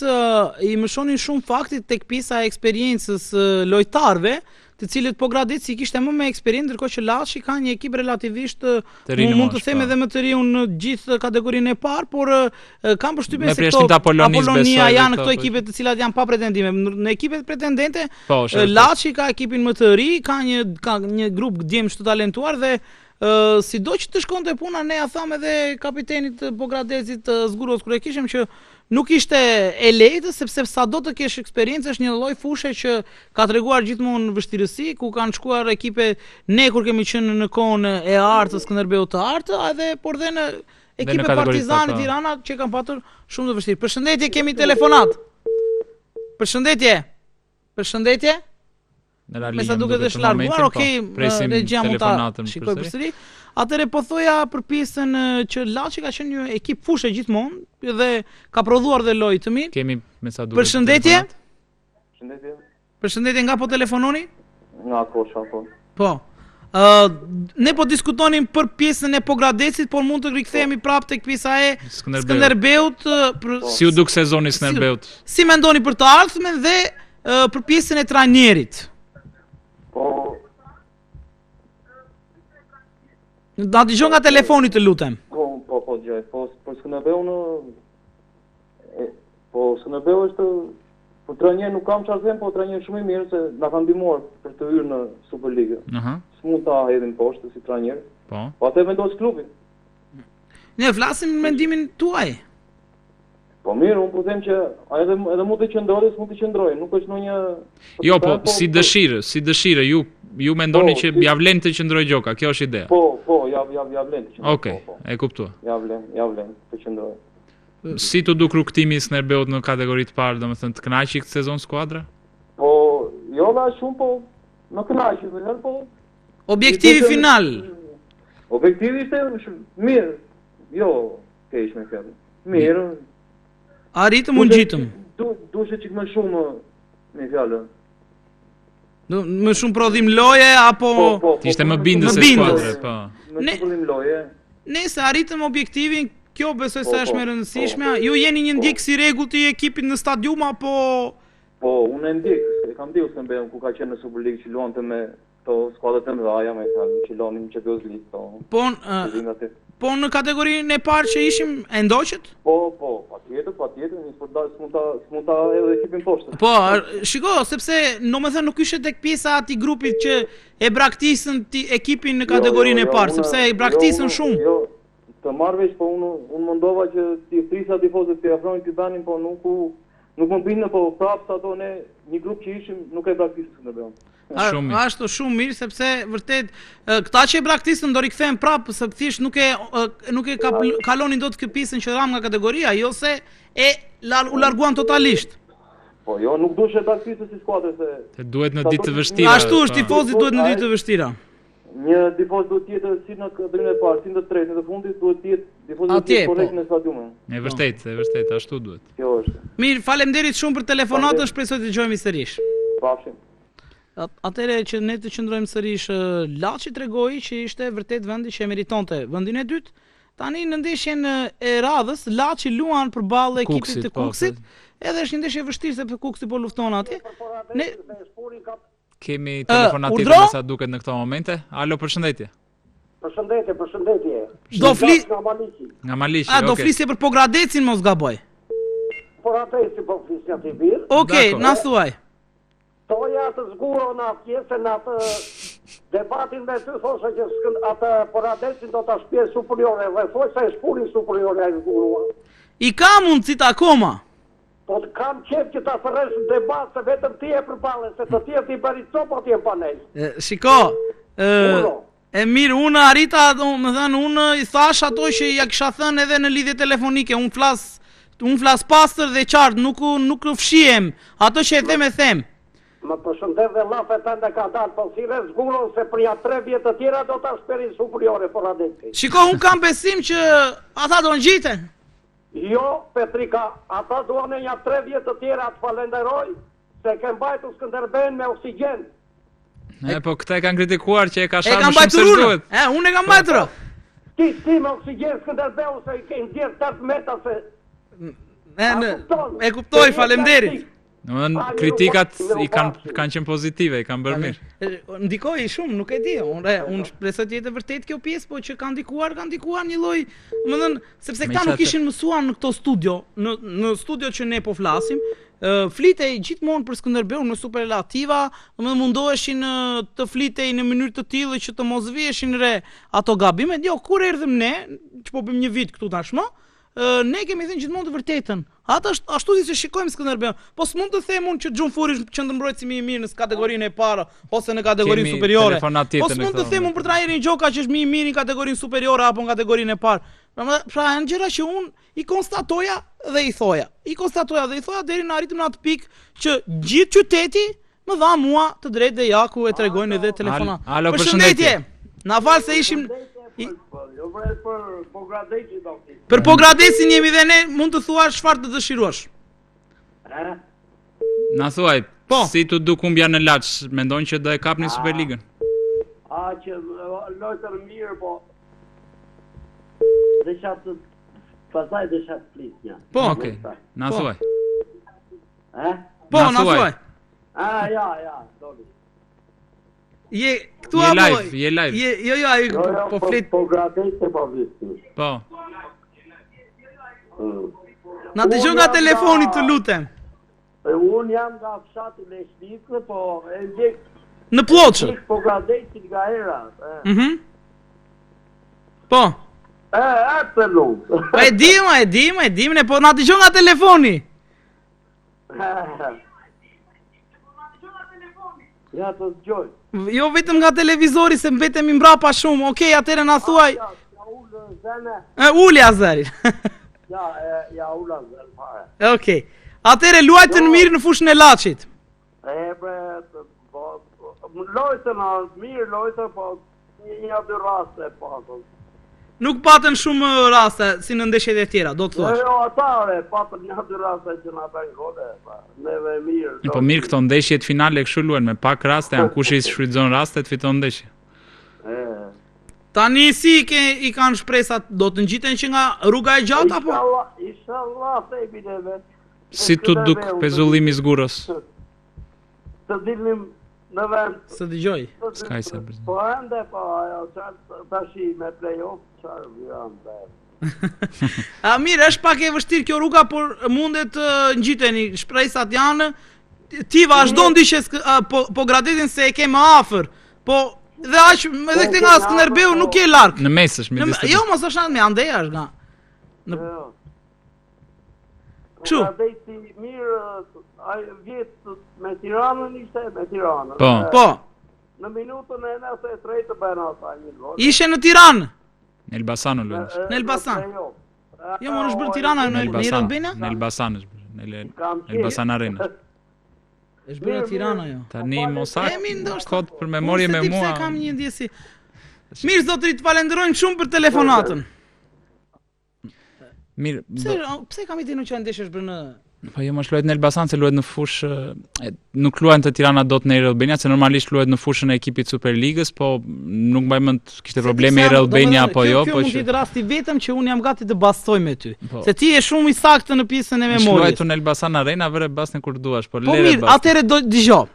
i mëshonin shumë faktit tek pjesa e eksperiencës lojtarëve, të cilët Pogradeci kishte më me eksperiencë, ndërkohë që Laçi ka një ekip relativisht mund të them edhe më të riun në gjithë kategorinë e parë, por kam përshtypjen se këto Apolonia janë këto ekipe të cilat janë pa pretendime. Në ekipet pretendente, Laçi ka ekipin më të ri, ka një grup djemsh të talentuar dhe sido që të shkonte puna, ne ja tham edhe kapitenit Pogradecit Zguros kur e kishim që nuk ishte e lehtë sepse sa do të kesh eksperiencë është një lloj fushe që ka treguar gjithmonë vështirësi, ku kanë shkuar ekipe ne kur kemi qenë në kohën e artë të Skënderbeut të artë, edhe por dhe në ekipe Partizani Tirana që kanë patur shumë të vështirë. Përshëndetje, kemi telefonat. Përshëndetje. Përshëndetje. Me sa duket është larguar, okej, regjia mund ta shikoj përsëri. Atëre po thoja për pjesën që Laçi ka qenë një ekip fushe gjithmonë dhe ka prodhuar dhe lojë të mirë. Kemi me sa duket. Përshëndetje. Përshëndetje. Përshëndetje, nga po telefononi? Nga Kosha, po. Po. Ne po diskutonim për pjesën e Pogradecit, por mund të rikthehemi prapë tek pjesa e Skënderbeut. Si u duk sezoni Skënderbeut? Si mendoni për të ardhmen dhe për pjesën e trajnerit? Po. Da dëgjoj nga telefoni të lutem. Po, gjoj. Po Skënderbeun Skënderbeu është po trajner nuk kam çfarë them, po trajner shumë i mirë se na ka ndihmuar për të hyrë në Superligë. S'mund ta hedhim poshtë si trajner. Po. Po atë vendos klubi. Ne flasim mendimin tuaj. Po mirë, unë po them që edhe mund të qëndrojë, s'mund të qëndrojë, nuk është ndonjë. Jo, po si dëshirë, ju mendoni që ja vlen të qëndrojë Gjoka, kjo është ideja. Po, ja vlen të qëndrojë. Okej, e kuptoj. Ja vlen të qëndrojë. Si të duk rrugtimi i Skënderbeut në kategori të parë, domethënë të kënaqi këtë sezon skuadra? Po, jo la shumë, po më kënaqi, po. Objektivi final. Objektivi ishte mirë. Jo, keq me fjalë. Mirë. Arritëm unë gjitëm. Dushe që më shumë me fjalë. Më shumë prodhim loje, apo... Ishte më bindës e skuadre, po. Më shumë prodhim loje. Nëse arritëm objektivin, kjo besoj se është më rëndësishme. Ju jeni një ndjek si rregullt i ekipit në stadium, apo... Po, unë e ndjek. E kam ndjekur Skënderbeun ku ka qenë në Superligë që luante me To skuadrat e mëdha me që lonin Champions League to. Po në kategorinë e parë që ishim e ndoqët? Po, patjetër, s'mund ta edhe ekipin poshtë. Po, shiko, sepse domethënë nuk ishte tek pjesa e atij grupit që e braktisën ekipin në kategorinë e parë, sepse e braktisën shumë. Jo, të marr veç, po unë mundova që ti frisa tifozët të afrojnë të danin, po nuk më binë, po prapë ato ne një grup që ishim nuk e braktisën Skënderbeun. Ashtu shumë mirë sepse vërtet këta që e braktisën do rikthehen prapë se thjesht nuk e kalonin dot këtë pjesën që ram nga kategoria, jo se u larguan totalisht. Po jo, nuk duhet të braktisë si skuadër se duhet në ditë të vështira. Ashtu është, tifozit duhet në ditë të vështira. Një tifoz duhet të jetë si në kategorinë e parë, si në të tretë, në të fundit duhet të jetë tifozit korrekt në stadiumin. E vërtet, ashtu duhet. Kjo është. Mirë, faleminderit shumë për telefonatën, shpresoj të dëgjojmë sërish. Pafshim. Atëre që ne të qëndrojmë sërish, Laçi tregoi që ishte vërtet vendi që e meritonte vendin e dytë. Tani në ndeshjen e radhës Laçi luan përballë ekipit të Kuksit, edhe është një ndeshje e vështirë sepse Kuksi po lufton atje. Ne kemi telefonative sa duket në këto momente. Alo, përshëndetje. Përshëndetje. Nga Maliqi. Do flisje për Pogradecin mos gaboj. Pogradeci po flisja ti bir. Okej, na thuaj. Toja të zguron atje se në atë debatin me ty thoshe që atë Pogradecin do të shpje superiore dhe thoj se e shpurin superiore e zguruan. I ka mundësit akoma. Po të kam qep që ta fërresh në debat se vetëm ti e përbale, se të tjerë ti beri copa ti e panel. Shiko, e mirë, unë arrita, unë i thash ato që ja kisha thënë edhe në lidhje telefonike, unë flas pastër dhe qartë, nuk fshihem, ato që e them. Më përshëndet dhe lafe të ndë ka dalë, po si zguron se për ja 3 vjetë të tjera do të shperin superiore për adeti. Shiko, unë kam besim që ata do në gjiten. Jo, Petrika, ata duan e një 3 vjetë të tjera të falenderoj, se ke mbajtu Skënderbeun me oksigen. Po këta e kanë kritikuar që e ka sharë më shumë se duhet. Unë e kam mbajtur. Ti me oksigen Skënderbeun se i ke nxjerr 8 metra se... E kuptoj, faleminderit. Kritikat i kanë qenë pozitive, i kanë bërë mirë. Ndikoi shumë, nuk e di. Unë shpresoj të jetë vërtet kjo pjesë, po që kanë ndikuar një lloj, domethënë, sepse këta nuk ishin mësuar në këto studio, në studio që ne po flasim, flitej gjithmonë për Skënderbeun në superlativa, domethënë mundoheshin të flitej në mënyrë të tillë që të mos viheshin re ato gabimet. Jo, kur erdhëm ne, që po bëjmë një vit këtu tashmë, ne kemi thënë gjithmonë të vërtetën. Ata ashtu si shikojmë Skënderbeun. Po s'mund të them unë që Xhunfuri është qendërmbrojtësi më i mirë në kategorinë e parë ose në kategorinë superiore. Po s'mund të them unë për trajnerin Gjoka që është më i mirë në kategorinë superiore apo në kategorinë e parë. Pra janë gjëra që unë i konstatoja dhe i thoja. Deri në arritëm në atë pikë që gjithë qyteti më dha mua të drejtë dhe Jaku e tregojnë edhe telefonat. Përshëndetje. Na fal se ishim për Pogradecin jemi dhe ne, mund të thuash çfarë të dëshirosh. Na thuaj, si të duk humbja në Laç, mendon që do e kapni Superligën? Që lojtër mirë, po desha të pasaj desha të flisnja. Po, okej, na thuaj. Po, na thuaj. Ja, doli. Je këtu apo? Je live. Jo, po flet. Po Pogradeci po visi. Po. Na dëgjon nga telefoni të lutem. Unë jam nga fshati Leshnikë, po e ndjek në Ploçë. Pogradeci nga era. Po. Të lutë. Po e dim, ne po na dëgjon nga telefoni. Ja të dëgjoj. Jo vetëm nga televizori se mbetemi mbrapa shumë. Okej, atëherë na thuaj. Ulja zërin. Ja ula zërin fare. Okej. Atëherë luajtë në mirë në fushën e Laçit. Lojtën mirë, po një 2 raste pasën. Nuk patën shumë raste si në ndeshjet e tjera, do të thuash. Jo, atare, patën një 2 raste që na bën gole, neve mirë. Po mirë, këto ndeshjet finale kështu luhen me pak raste, janë kush i shfrytëzon rastet fiton ndeshje. Tani si i kanë shpresat, do të ngjiten që nga rruga e gjatë apo? Inshallah, themi neve. Si tu duk pezullimi i Zgurrës? Të dilnim në vend. Së dëgjoj. S'ka i se Po ende, po ajo, tashi me play-off, çfarë vjen A mirë, është pak e vështirë kjo rruga, por mundet të ngjiteni, shpresat janë. Ti vazhdon dishe po gradetin se e ke më afër. Po dhe aq edhe këtë nga Skënderbeu nuk je larg. Në mes është midis. Jo, mos është me Andeja është nga. Kështu. Gradeti mirë, ai vjet me Tiranën ishte me Tiranën. Po. Në minutën e 93 të bën ata një gol. Ishe në Tiranë. Në Elbasan luaj. Në Elbasan. Jo, më është bërë Tirana në Albania? Në Elbasan është bërë. Në Elbasan Arena. Është bërë Tirana jo. Tani mosak kod për memorie me mua. Pse kam një ndjesi. Mirë zotërit, falenderojmë shumë për telefonatën. Mirë. Pse kam ide në që ndesh është bërë në Po jo më luajt në Elbasan se luajt në fushë nuk luajnë të Tirana dot në Albania se normalisht luajt në fushën e ekipit Superligës, po nuk mbaj mend kishte probleme Albania apo jo, po kjo mund të jetë rasti vetëm që un jam gati të bastoj me ty. Se ti je shumë i saktë në pjesën e memories. Luajt në Elbasan Arena vëre basnë kur duash, po lere. Po mirë, atëre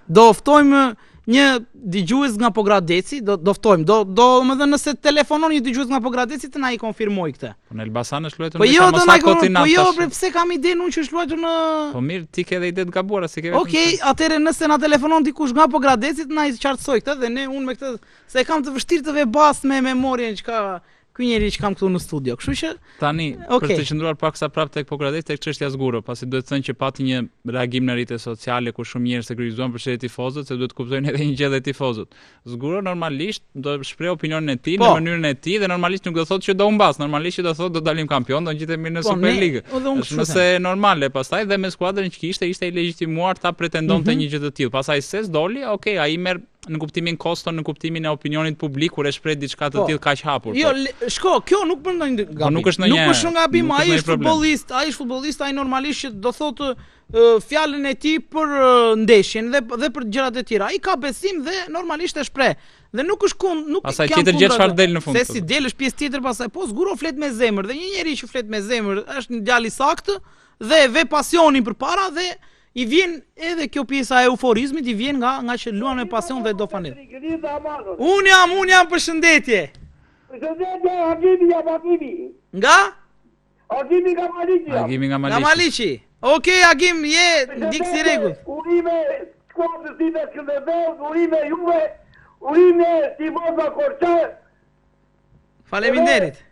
do ftojmë një dëgjues nga Pogradeci, do ftojmë. Domethënë nëse telefonon një dëgjues nga Pogradeci të na i konfirmoj këtë. Po në Elbasan është luajtur në Mosakoti. Po jo, pse kam ide unë që është luajtur në Po mirë, ti ke edhe ide të gabuara, si ke vetëm. Okej, atëre nëse na telefonon dikush nga Pogradeci të na i qartësoj këtë dhe ne unë me këtë se kam të vështirë të vebas me memorien çka ky njeri që kam këtu në studio. Kështu që tani për të qëndruar paksa prapë tek Pogradeci tek çështja Zguro, pasi duhet të thënë që pati një reagim në rrjetet sociale ku shumë njerëz e kryqëzuan për çështjen e tifozët, se duhet të kuptojnë edhe një gjë dhe tifozët. Zguro normalisht do shpreh opinionin e tij në mënyrën e tij dhe normalisht nuk do thotë që do humbas, normalisht do thotë do dalim kampion, do ngjitemi në Superligë. Është mëse normale, pastaj dhe me skuadrën që ishte i legjitimuar ta pretendonte një gjë të tillë. Pastaj se s'doli, okay, ai merr në kuptimin kosto, në kuptimin e opinionit publik kur e shpreh diçka të tillë kaq hapur. Jo, shko, kjo nuk bën ndonjë gabim. Nuk është ndonjë gabim, ai është futbollist, ai normalisht që do thotë fjalën e tij për ndeshjen dhe për gjërat e tjera. Ai ka besim dhe normalisht e shpreh. Dhe nuk është nuk pastaj tjetër gjë çfarë del në fund. Se si del është pjesë tjetër pastaj. Po Zguro flet me zemër dhe një njerëz që flet me zemër është një djalë i saktë dhe ve pasionin përpara dhe i vjen edhe kjo pjesa e euforizmit, i vjen nga që luan me pasion dhe do fanet. Unë jam përshëndetje. Përshëndetje, Agimi. Nga? Agimi nga Maliqi. Nga Maliqi. Okej, Agim, je diksi rregull. Urime skuadrës time Skënderbeu, urime juve, urime tifoza Korçë. Faleminderit.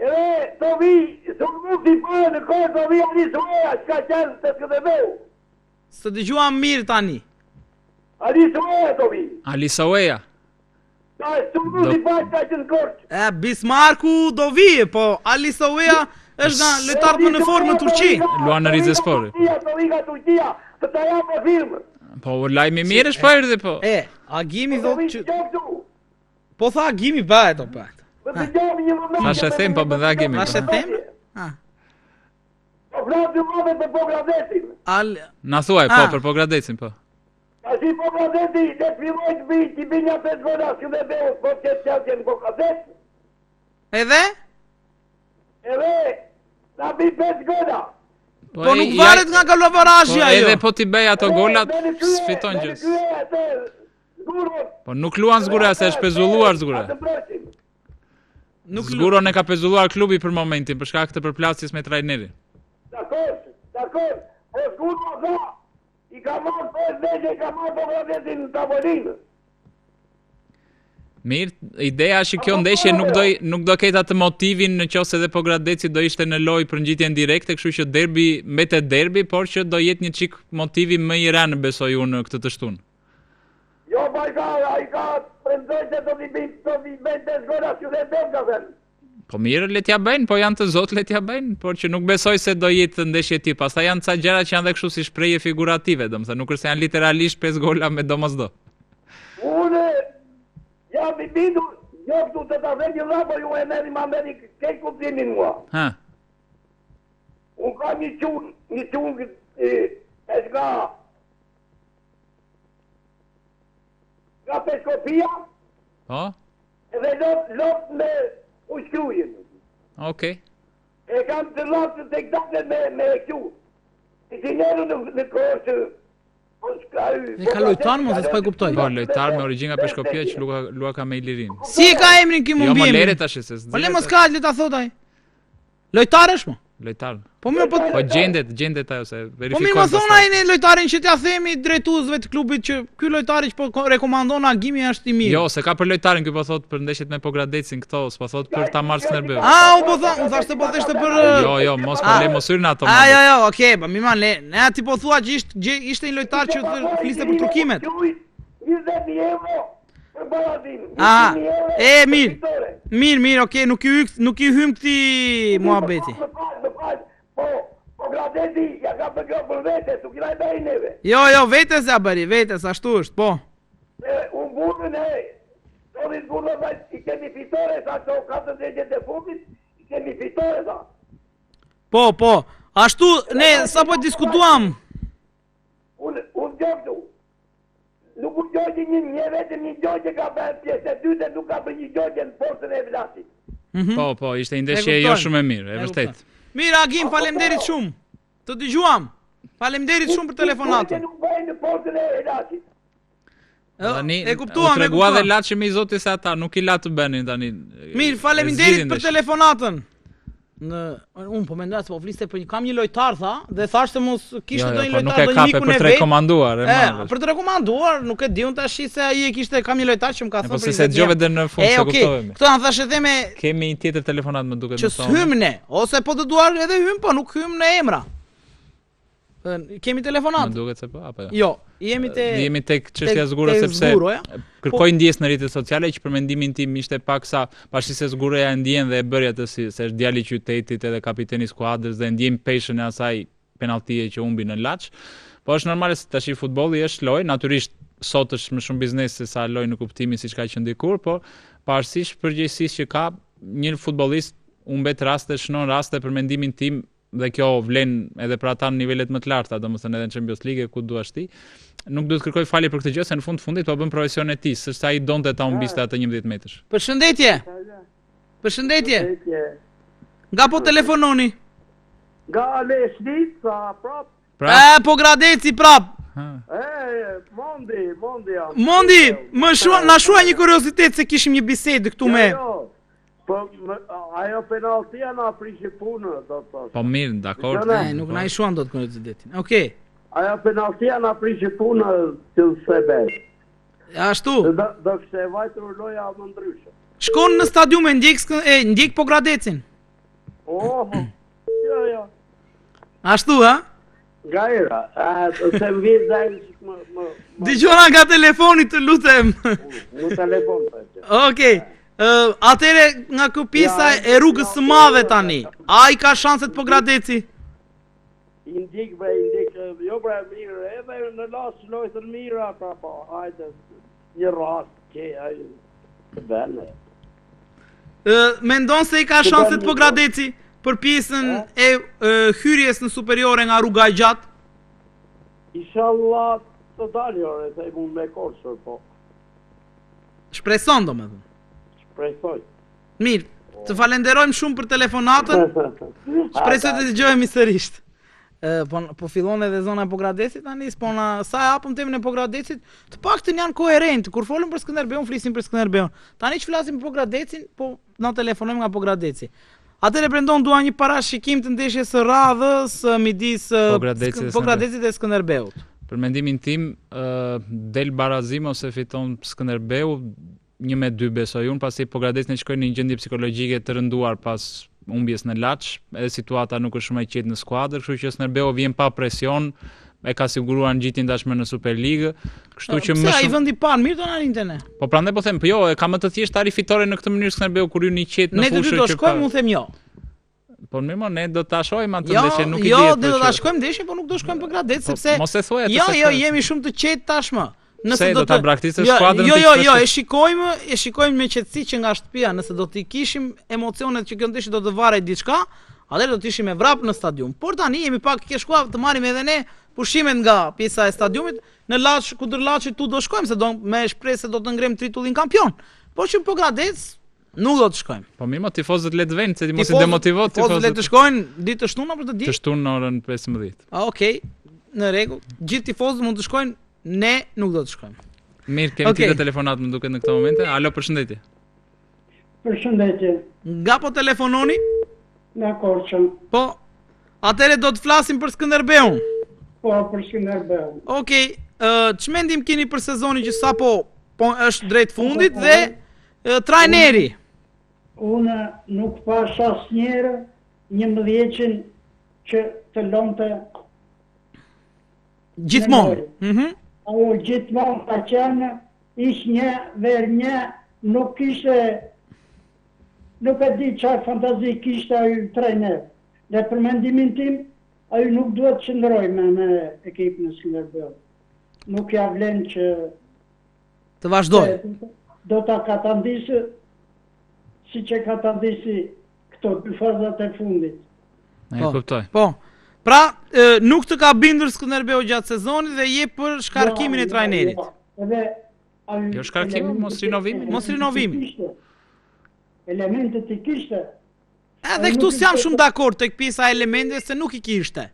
Edhe do vi, nuk i bëjë në kohë do vi Alisoja, çka qenë të Skënderbeu. Së dëgjuam mirë tani. Alisoja do vi. Alisoja. Ta nuk i bëjë ka qenë Korçë. Bismarku do vi, po Alisoja është nga lojtarët në formë në Turqi. Luan në Rizespor. Do vi nga Turqia, të ta jam me firmë. Po lajmi mirë është po erdhi po. Agimi thotë që po tha Agimi bëhet o bëhet. Tash e them po më dha Agimi. Tash e them? Po flasim më për Pogradecin. Na thuaj po për Pogradecin po. Tash Pogradeci le të filloj të bëj ti bëj 5 gola Skënderbeu, po që në Pogradec. Edhe na bëj 5 gola. Po nuk varet nga kalavarazhi ajo. Edhe po ti bëj ato golat, sfiton gjë. Po nuk luan Zgura se është pezulluar Zgura. Zguro ne ka pezulluar klubi për momentin për shkak të përplasjes me trajnerin. Dakor. Po Zguro tha, i ka marrë i ka marrë Pogradecin në tavolinë. Mirë, ideja është që kjo ndeshje nuk do ketë atë motivin në qoftë edhe Pogradeci do ishte në lojë për ngjitjen direkte, kështu që derbi mbetet derbi, por që do jetë një çik motivi më i rënë besoj unë këtë të shtunë. Jo, ai ka premtoi se do vi bëjnë 5 gola Skënderbeu. Po mirë, le t'ja bëjnë, po janë të zotë le t'ja bëjnë, por që nuk besoj se do jetë ndeshje e tillë. Pastaj janë ca gjëra që janë dhe kështu si shprehje figurative, domethënë nuk është se janë literalisht 5 gola me domosdo. Unë jam i bindur, jo këtu të ta vë një rrapë, ju e merri ma merri kej kuptimin mua. Unë ka një qunë e shka Peskopia, edhe lot me ushkrujen. Okej. E kam të lotë të këtate me këtu. I që njerë në kohë që Ne ka lojtar mos e s'po e kuptoj. Po, lojtar me origjinë nga Peshkopia që luaka me Ilirin. Si e ka emrin ky mund Jo, bie? më lere tash se. Po le mos ka le ta thot ai. Lojtar është mo? Lojtar. Po mirë po gjendet ajo se Po verifikojnë. mirë më thon ai ne lojtarin që t'ja themi drejtuesve të klubit që ky lojtari që po rekomandon Agimi është i mirë. Jo, se ka për lojtarin, ky po thot për ndeshjet me Pogradecin këto, s'po thot për ta marrë Skënderbeu. U po thon, u thashte po theshte për Jo, mos po le mos hyrin ato. Jo, okay, po mi man le. Ne ti po thua që ishte një lojtar që fliste për trukimet. 20.000 euro. Mirë, okay, nuk i hym këtij muhabeti. Po Gradeci ja ka për vete, tu kina i bëjnë neve. Jo, vetes ja bëri, vetes, ashtu është, po. Unë gurnën Soli gurnën i kemi fitore, sa që 4 ndeshjet e fundit, i kemi fitore, sa. Po, ashtu, ne, sa po diskutuam? Unë gjoktu. Nuk u gjojë një vetëm një gjojë ka bërë pjesë e dytë, nuk ka bërë një gjojë në portën e Vlasit. Po, ishte një ndeshje jo shumë e mirë, e vërtet. Mirë, Agim, faleminderit shumë. Të dëgjuam. Faleminderit shumë për telefonatën. Nuk bëjnë në portën e Vlasit. E kuptuam, u tregua dhe laçi me Zoti se ata nuk i la të bënin tani. Mirë, faleminderit për telefonatën. Unë po mendoj se po fliste për kam një lojtar tha dhe thash se mos kishte ndonjë lojtar do një mikun e vet. Për të rekomanduar, për të rekomanduar, nuk e diun tash se ai e kishte kam një lojtar që më ka thënë për. Po se dëgjove deri në fund se kuptojmë. Këto an thashë dhe me kemi një tjetër telefonat më duket më thonë. Që hym ne, ose po të duar edhe hym, po nuk hym në emra. Kemi telefonat. Më duket se po, apo jo. Jo, jemi tek çështja e zgurës sepse kërkoj ndjesë në rrjetet sociale që për mendimin tim ishte paksa pavarësisht se zgureja e ndjen dhe e bëri atë se është djali i qytetit edhe kapiteni i skuadrës dhe ndjem peshën e asaj penalltie që humbi në Laç. Po është normale se tash futbolli është lojë, natyrisht sot është më shumë biznes se sa lojë në kuptimin siç ka qenë dikur, po pavarësisht përgjegjësisë që ka një futbollist humbet raste, shënon raste për mendimin tim. Dhe kjo vlen edhe për ata në nivelet më të larta, domethënë edhe në Champions League ku duash ti. Nuk duhet kërkoj falje për këtë gjë, se në fundit po bën profesion e tij, s'është ai donte ta humbiste atë 11 metrash. Përshëndetje. Nga po telefononi? Nga Leshnit, prap. Po Gradeci prap. Mondi, na shuaj një kuriozitet se kishim një bisedë këtu me. Po, ajo penaltia na prishi punë, do të thosh. Po mirë, dakor. Nuk na i shuan dot kuriozitetin. Okej. Ajo penaltia na prishi punë të sebes. Ashtu. Do kishte vajtur loja më ndryshe. Shkon në stadium e ndjek Pogradecin. Jo. Ashtu, ha? Gaira, se më vjen zajnë më... Dëgjona nga telefoni të lutem. Në telefon, Okej. Atere nga këpisa e rrugës së madhe tani, a i ka shanset Pogradeci? Indik, jo bre mirë, edhe në lasë lojtën mirë ata, po, hajde, një rast, që të bene. Mendon se i ka shanset Pogradeci për pjesën e hyrjes në superiore nga rruga e gjatë? Inshallah të daljore, se i mund me korsër, po. Shpreson do me dhëmë. Mirë, të falenderojmë shumë për telefonatën. Shpresoj të dëgjohemi sërish. Po fillon edhe zona e Pogradecit tani, po na sa hapëm temën e Pogradecit, të paktën janë koherent. Kur folëm për Skënderbeun, flisim për Skënderbeun. Tani që flasim për Pogradecin, po na telefonojmë nga Pogradeci. Atëherë prandon dua një parashikim të ndeshjes së radhës midis Pogradecit dhe Skënderbeut. Për mendimin tim, del barazim ose fiton Skënderbeu 1-2 besoj unë, pasi Pogradeci ne shkojnë në një gjendje psikologjike të rënduar pas humbjes në Laç, edhe situata nuk është shumë e qetë në skuadër, kështu që Skënderbeu vjen pa presion, e ka siguruar ngjitjen tashmë në Superligë, kështu që më ai vendi pa mirë do na rinte ne. Po prandaj po them, po jo, e ka më të thjeshtë ari fitore në këtë mënyrë Skënderbeu kur hyn i qetë në fushë. Ne do të shkojmë, unë them jo. Po mirë, ne do ta shohim atë ndeshje, nuk i di. Jo, do ta shkojmë ndeshje, po nuk do shkojmë Pogradec sepse mos e thuaj atë. Jo, jemi shumë të qetë tashmë. Nëse do ta braktisë skuadrën. Jo, e shikojmë me qetësi që nga shtëpia, nëse do të kishim emocionet që kjo ndeshje do të varej diçka, atëherë do të ishim me vrap në stadium. Por tani jemi pak ke shkuar të marrim edhe ne pushimet nga pjesa e stadiumit në Laç, kundër Laçit tu do shkojmë se do me shpresë se do të ngrem tritullin kampion. Por që Pogradec nuk do të shkojmë. Po mirë, tifozët le të vënë, se ti mos i demotivoj tifozët. Le të shkojnë ditë të shtunë apo të ditë? Të shtunë në orën 15. Okej. Në rregull. Gjithë tifozët mund të shkojnë ne nuk do të shkojmë. Mirë, kemi tjetër telefonat më duket në këtë momente. Alo, përshëndetje. Përshëndetje. Nga po telefononi? Nga Korçën. Po, atëre do të flasim për Skënderbeun. Po, për Skënderbeun. Okej, ç'mendim keni për sezonin që sapo është drejt fundit dhe trajneri? Unë nuk pash asnjëherë 11-qin që të lonte gjithmonë. Ajo gjithmonë ka qenë ish një ver një, nuk e di çfarë fantazi kishte ai trajner. Dhe për mendimin tim, ai nuk duhet të qëndrojë me ekipin e Skënderbeut. Nuk ja vlen që të vazhdoj. Do ta katandisë siç e katandisi këto dy fazat e fundit. E kuptoj. Po. Pra, nuk të ka bindur Skënderbeu gjatë sezonit dhe je për shkarkimin e trajnerit. Jo shkarkimin, mos rinovimin. Mos rinovimin. Elementet i kishte. Edhe këtu s'jam shumë dakord tek pjesa e elementeve se nuk i kishte.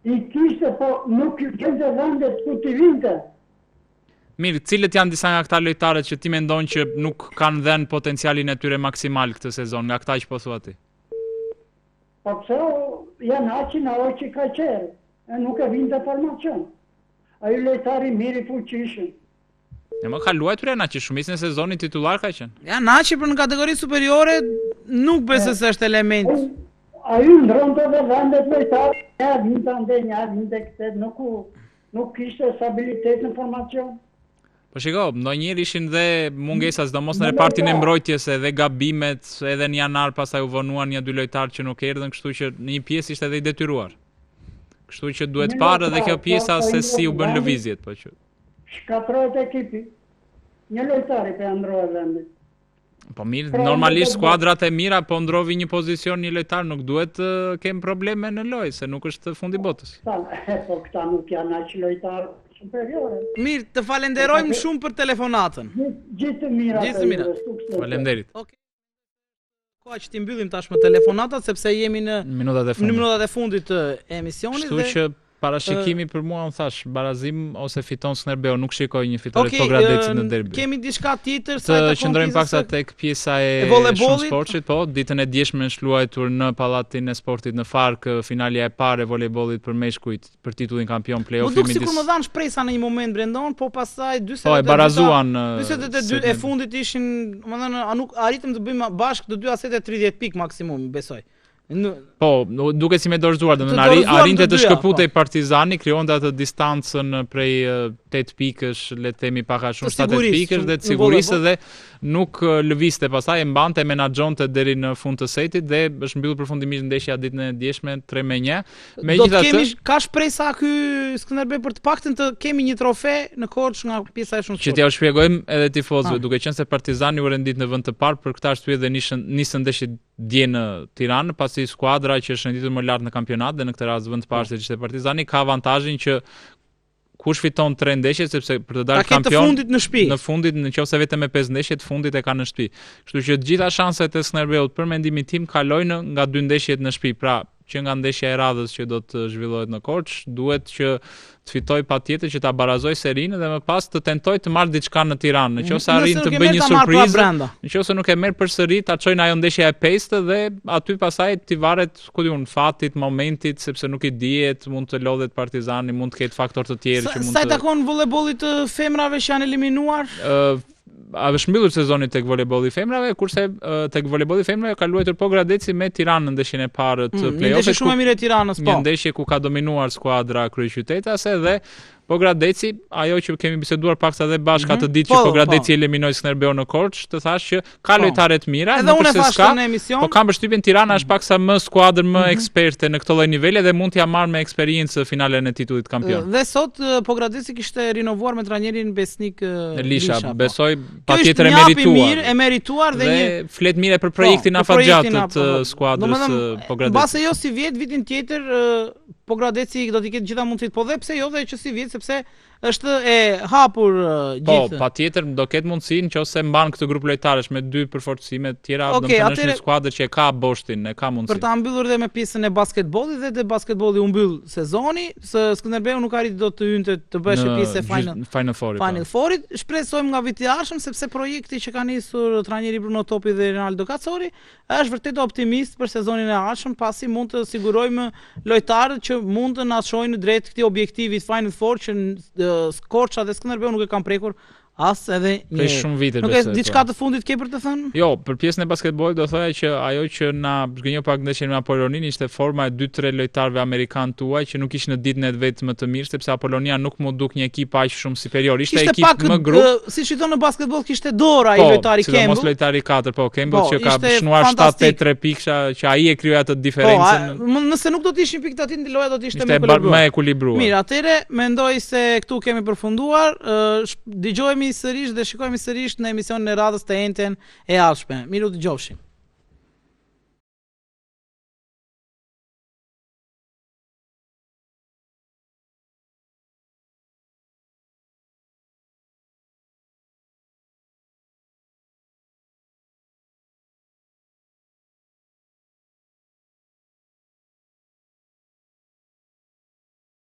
I kishte, po nuk i kishte vendet ku t'i vinte. Mirë, cilët janë disa nga këta lojtarët që ti mendon që nuk kanë dhënë potencialin e tyre maksimal këtë sezon, nga këta që po thua ti? Po pse janë aqi ka qerë, e nuk e vinte formacion. Ai lojtari mirë i fuqishëm. E më ka luajtur Naçi shumicën e sezonit titullar ka qenë. Ja, Naçi për në kategori superiore nuk besoj se është element. Ai ndronte dhe vendet lojtarë, ja vinte ande, ja vinte këtë, nuk kishte stabilitet në formacion. Po shiko, ndonjëherë ishin dhe mungesa, sidomos në repartin e mbrojtjes, edhe gabimet, edhe në janar pastaj u vonuan një dy lojtarë që nuk erdhën, kështu që në një pjesë ishte edhe i detyruar. Kështu që duhet parë edhe kjo pjesa se si u bën lëvizjet, po që. Shkatrohet ekipi. Një lojtari pe ndrohet vendit. Po mirë, normalisht skuadrat e mira po ndrovi një pozicion një lojtar, nuk duhet të kem probleme në lojë, se nuk është fundi botës. Po këta nuk janë aq lojtarë superiore. Mirë, të falenderojmë shumë për telefonatën. Gjithë të mira. Gjithë të mira. Faleminderit. Okej. Koha që ti mbyllim tashmë telefonatat sepse jemi në minutat e fundit të emisionit. Kështu që parashikimi për mua, unë thash, barazim ose fiton Skënderbeu, nuk shikoj një fitore të Pogradecit në derbi. Kemi diçka tjetër sa të qëndrojmë paksa tek pjesa e Shumësportit, po, ditën e dieshme është luajtur në Pallatin e Sportit në Fark, finalja e parë e volejbollit për meshkujt për titullin kampion play-offi midis. Sikur më dhanë shpresa në një moment Brendon, po pastaj 42 po e barazuan 42 e fundit ishin, domethënë nuk arritëm të bëjmë bashkë të dy asete 30 pikë maksimum, besoj. Po, duke si me dorëzuar, arrinte të shkëputej Partizani, krijonte atë distancën prej 8 pikësh, le të themi pak a shumë 7 pikësh dhe të sigurisë dhe nuk lëvizte pastaj, e mbante, menaxhonte deri në fund të setit dhe është mbyllur përfundimisht ndeshja ditën e dieshme 3-1. Megjithatë, ka shpresa ky Skënderbeu për të paktën të kemi një trofe në Korçë nga pjesa e Shumësportit. Që t'ja u shpjegojmë edhe tifozëve, duke qenë se Partizani u rendit në vend të parë, për këtë arsye dhe nisën ndeshjet dje në Tiranë, pasi skuadra që është renditur më lart në kampionat dhe në këtë rast vend të parë se ishte Partizani ka avantazhin që kush fiton 3 ndeshje, sepse për të dalë kampion në fundit nëse vetëm me 5 ndeshje të fundit e ka në shtëpi. Kështu që të gjitha shanset e Skënderbeut për mendimin tim kalojnë nga 2 ndeshjet në shtëpi. Pra, që nga ndeshja e radhës që do të zhvillohet në Korçë, duhet që të fitoj patjetër që ta barazoj serinë dhe më pas të tentoj të marrë diçka në Tiranë. Nëse arrin të bëjë një surprizë, nëse nuk e merr përsëri, ta çojnë ajo ndeshja e pestë dhe aty pasaj ti varet ku diun fatit, momentit, sepse nuk i dihet, mund të lodhet Partizani, mund të ketë faktor të tjerë që mund të. Sa i takon voleybollit të femrave që janë eliminuar? Është mbyllur sezoni tek voleybolli femrave, kurse tek voleybolli femrave ka luajtur Pogradeci me Tiranën në ndeshjen e parë të play-offit. Një ndeshje shumë e mirë e Tiranës, po. Një ndeshje ku ka dominuar skuadra kryeqytetase dhe Pogradeci, ajo që kemi biseduar paksa dhe bashkë atë ditë që Pogradeci eliminoi Skënderbeu në Korçë, të thash që ka lojtare të mira, edhe unë thash në emision. Po kam përshtypjen Tirana është paksa më skuadër më eksperte në këtë lloj niveli dhe mund t'ia marrë me eksperiencë finalen e titullit kampion. Dhe sot Pogradeci kishte rinovuar me trajnerin Besnik Lisha, besoj patjetër e merituar dhe një flet mirë për projektin afatgjat të skuadrës Pogradeci. Mbase jo si vjet vitin tjetër Pogradeci do të ketë gjitha mundësitë, po dhe pse jo dhe që si vjet sepse është e hapur gjithë. Po, patjetër do ketë mundësi nëse mban këtë grup lojtarësh me 2 përforcime të tjera, do të thënë është një skuadër që e ka boshtin, e ka mundësi. Për ta mbyllur dhe me pjesën e basketbollit dhe basketbolli u mbyll sezoni, se Skënderbeu nuk arriti dot të hynte të bësh pjesë e Final Fourit. Shpresojmë nga viti i ardhshëm sepse projekti që ka nisur trajneri Bruno Topi dhe Ronaldo Cacori është vërtet optimist për sezonin e ardhshëm, pasi mund të sigurojmë lojtarët që mund të na çojnë drejt këtij objektivi Final Four që Korça dhe Skënderbeu nuk e kanë prekur as edhe një herë. Shumë vite. Nuk është diçka të fundit ke për të thënë? Jo, për pjesën e basketbollit do thoya që ajo që na zgjënjeu pak ndeshjen me Apollonin ishte forma e 2-3 lojtarëve amerikan tuaj që nuk ishin në ditën e vet më të mirë, sepse Apollonia nuk mu duk një ekip aq shumë superior. Ishte ekip më grup. Siç i thonë në basketboll kishte dorë ai lojtari Campbell. Po, lojtari 4, Campbell që ka shnuar 7-8 pikë që ai e krijoi atë diferencën. Po, nëse nuk do të ishin pikët aty, loja do të ishte më e ekuilibruar. Mirë, atëre mendoj se këtu kemi përfunduar. Dëgjojmë sërish dhe shikojmë sërish në emisionin e radhës të enten e ardhshme. Miru të dëgjofshim.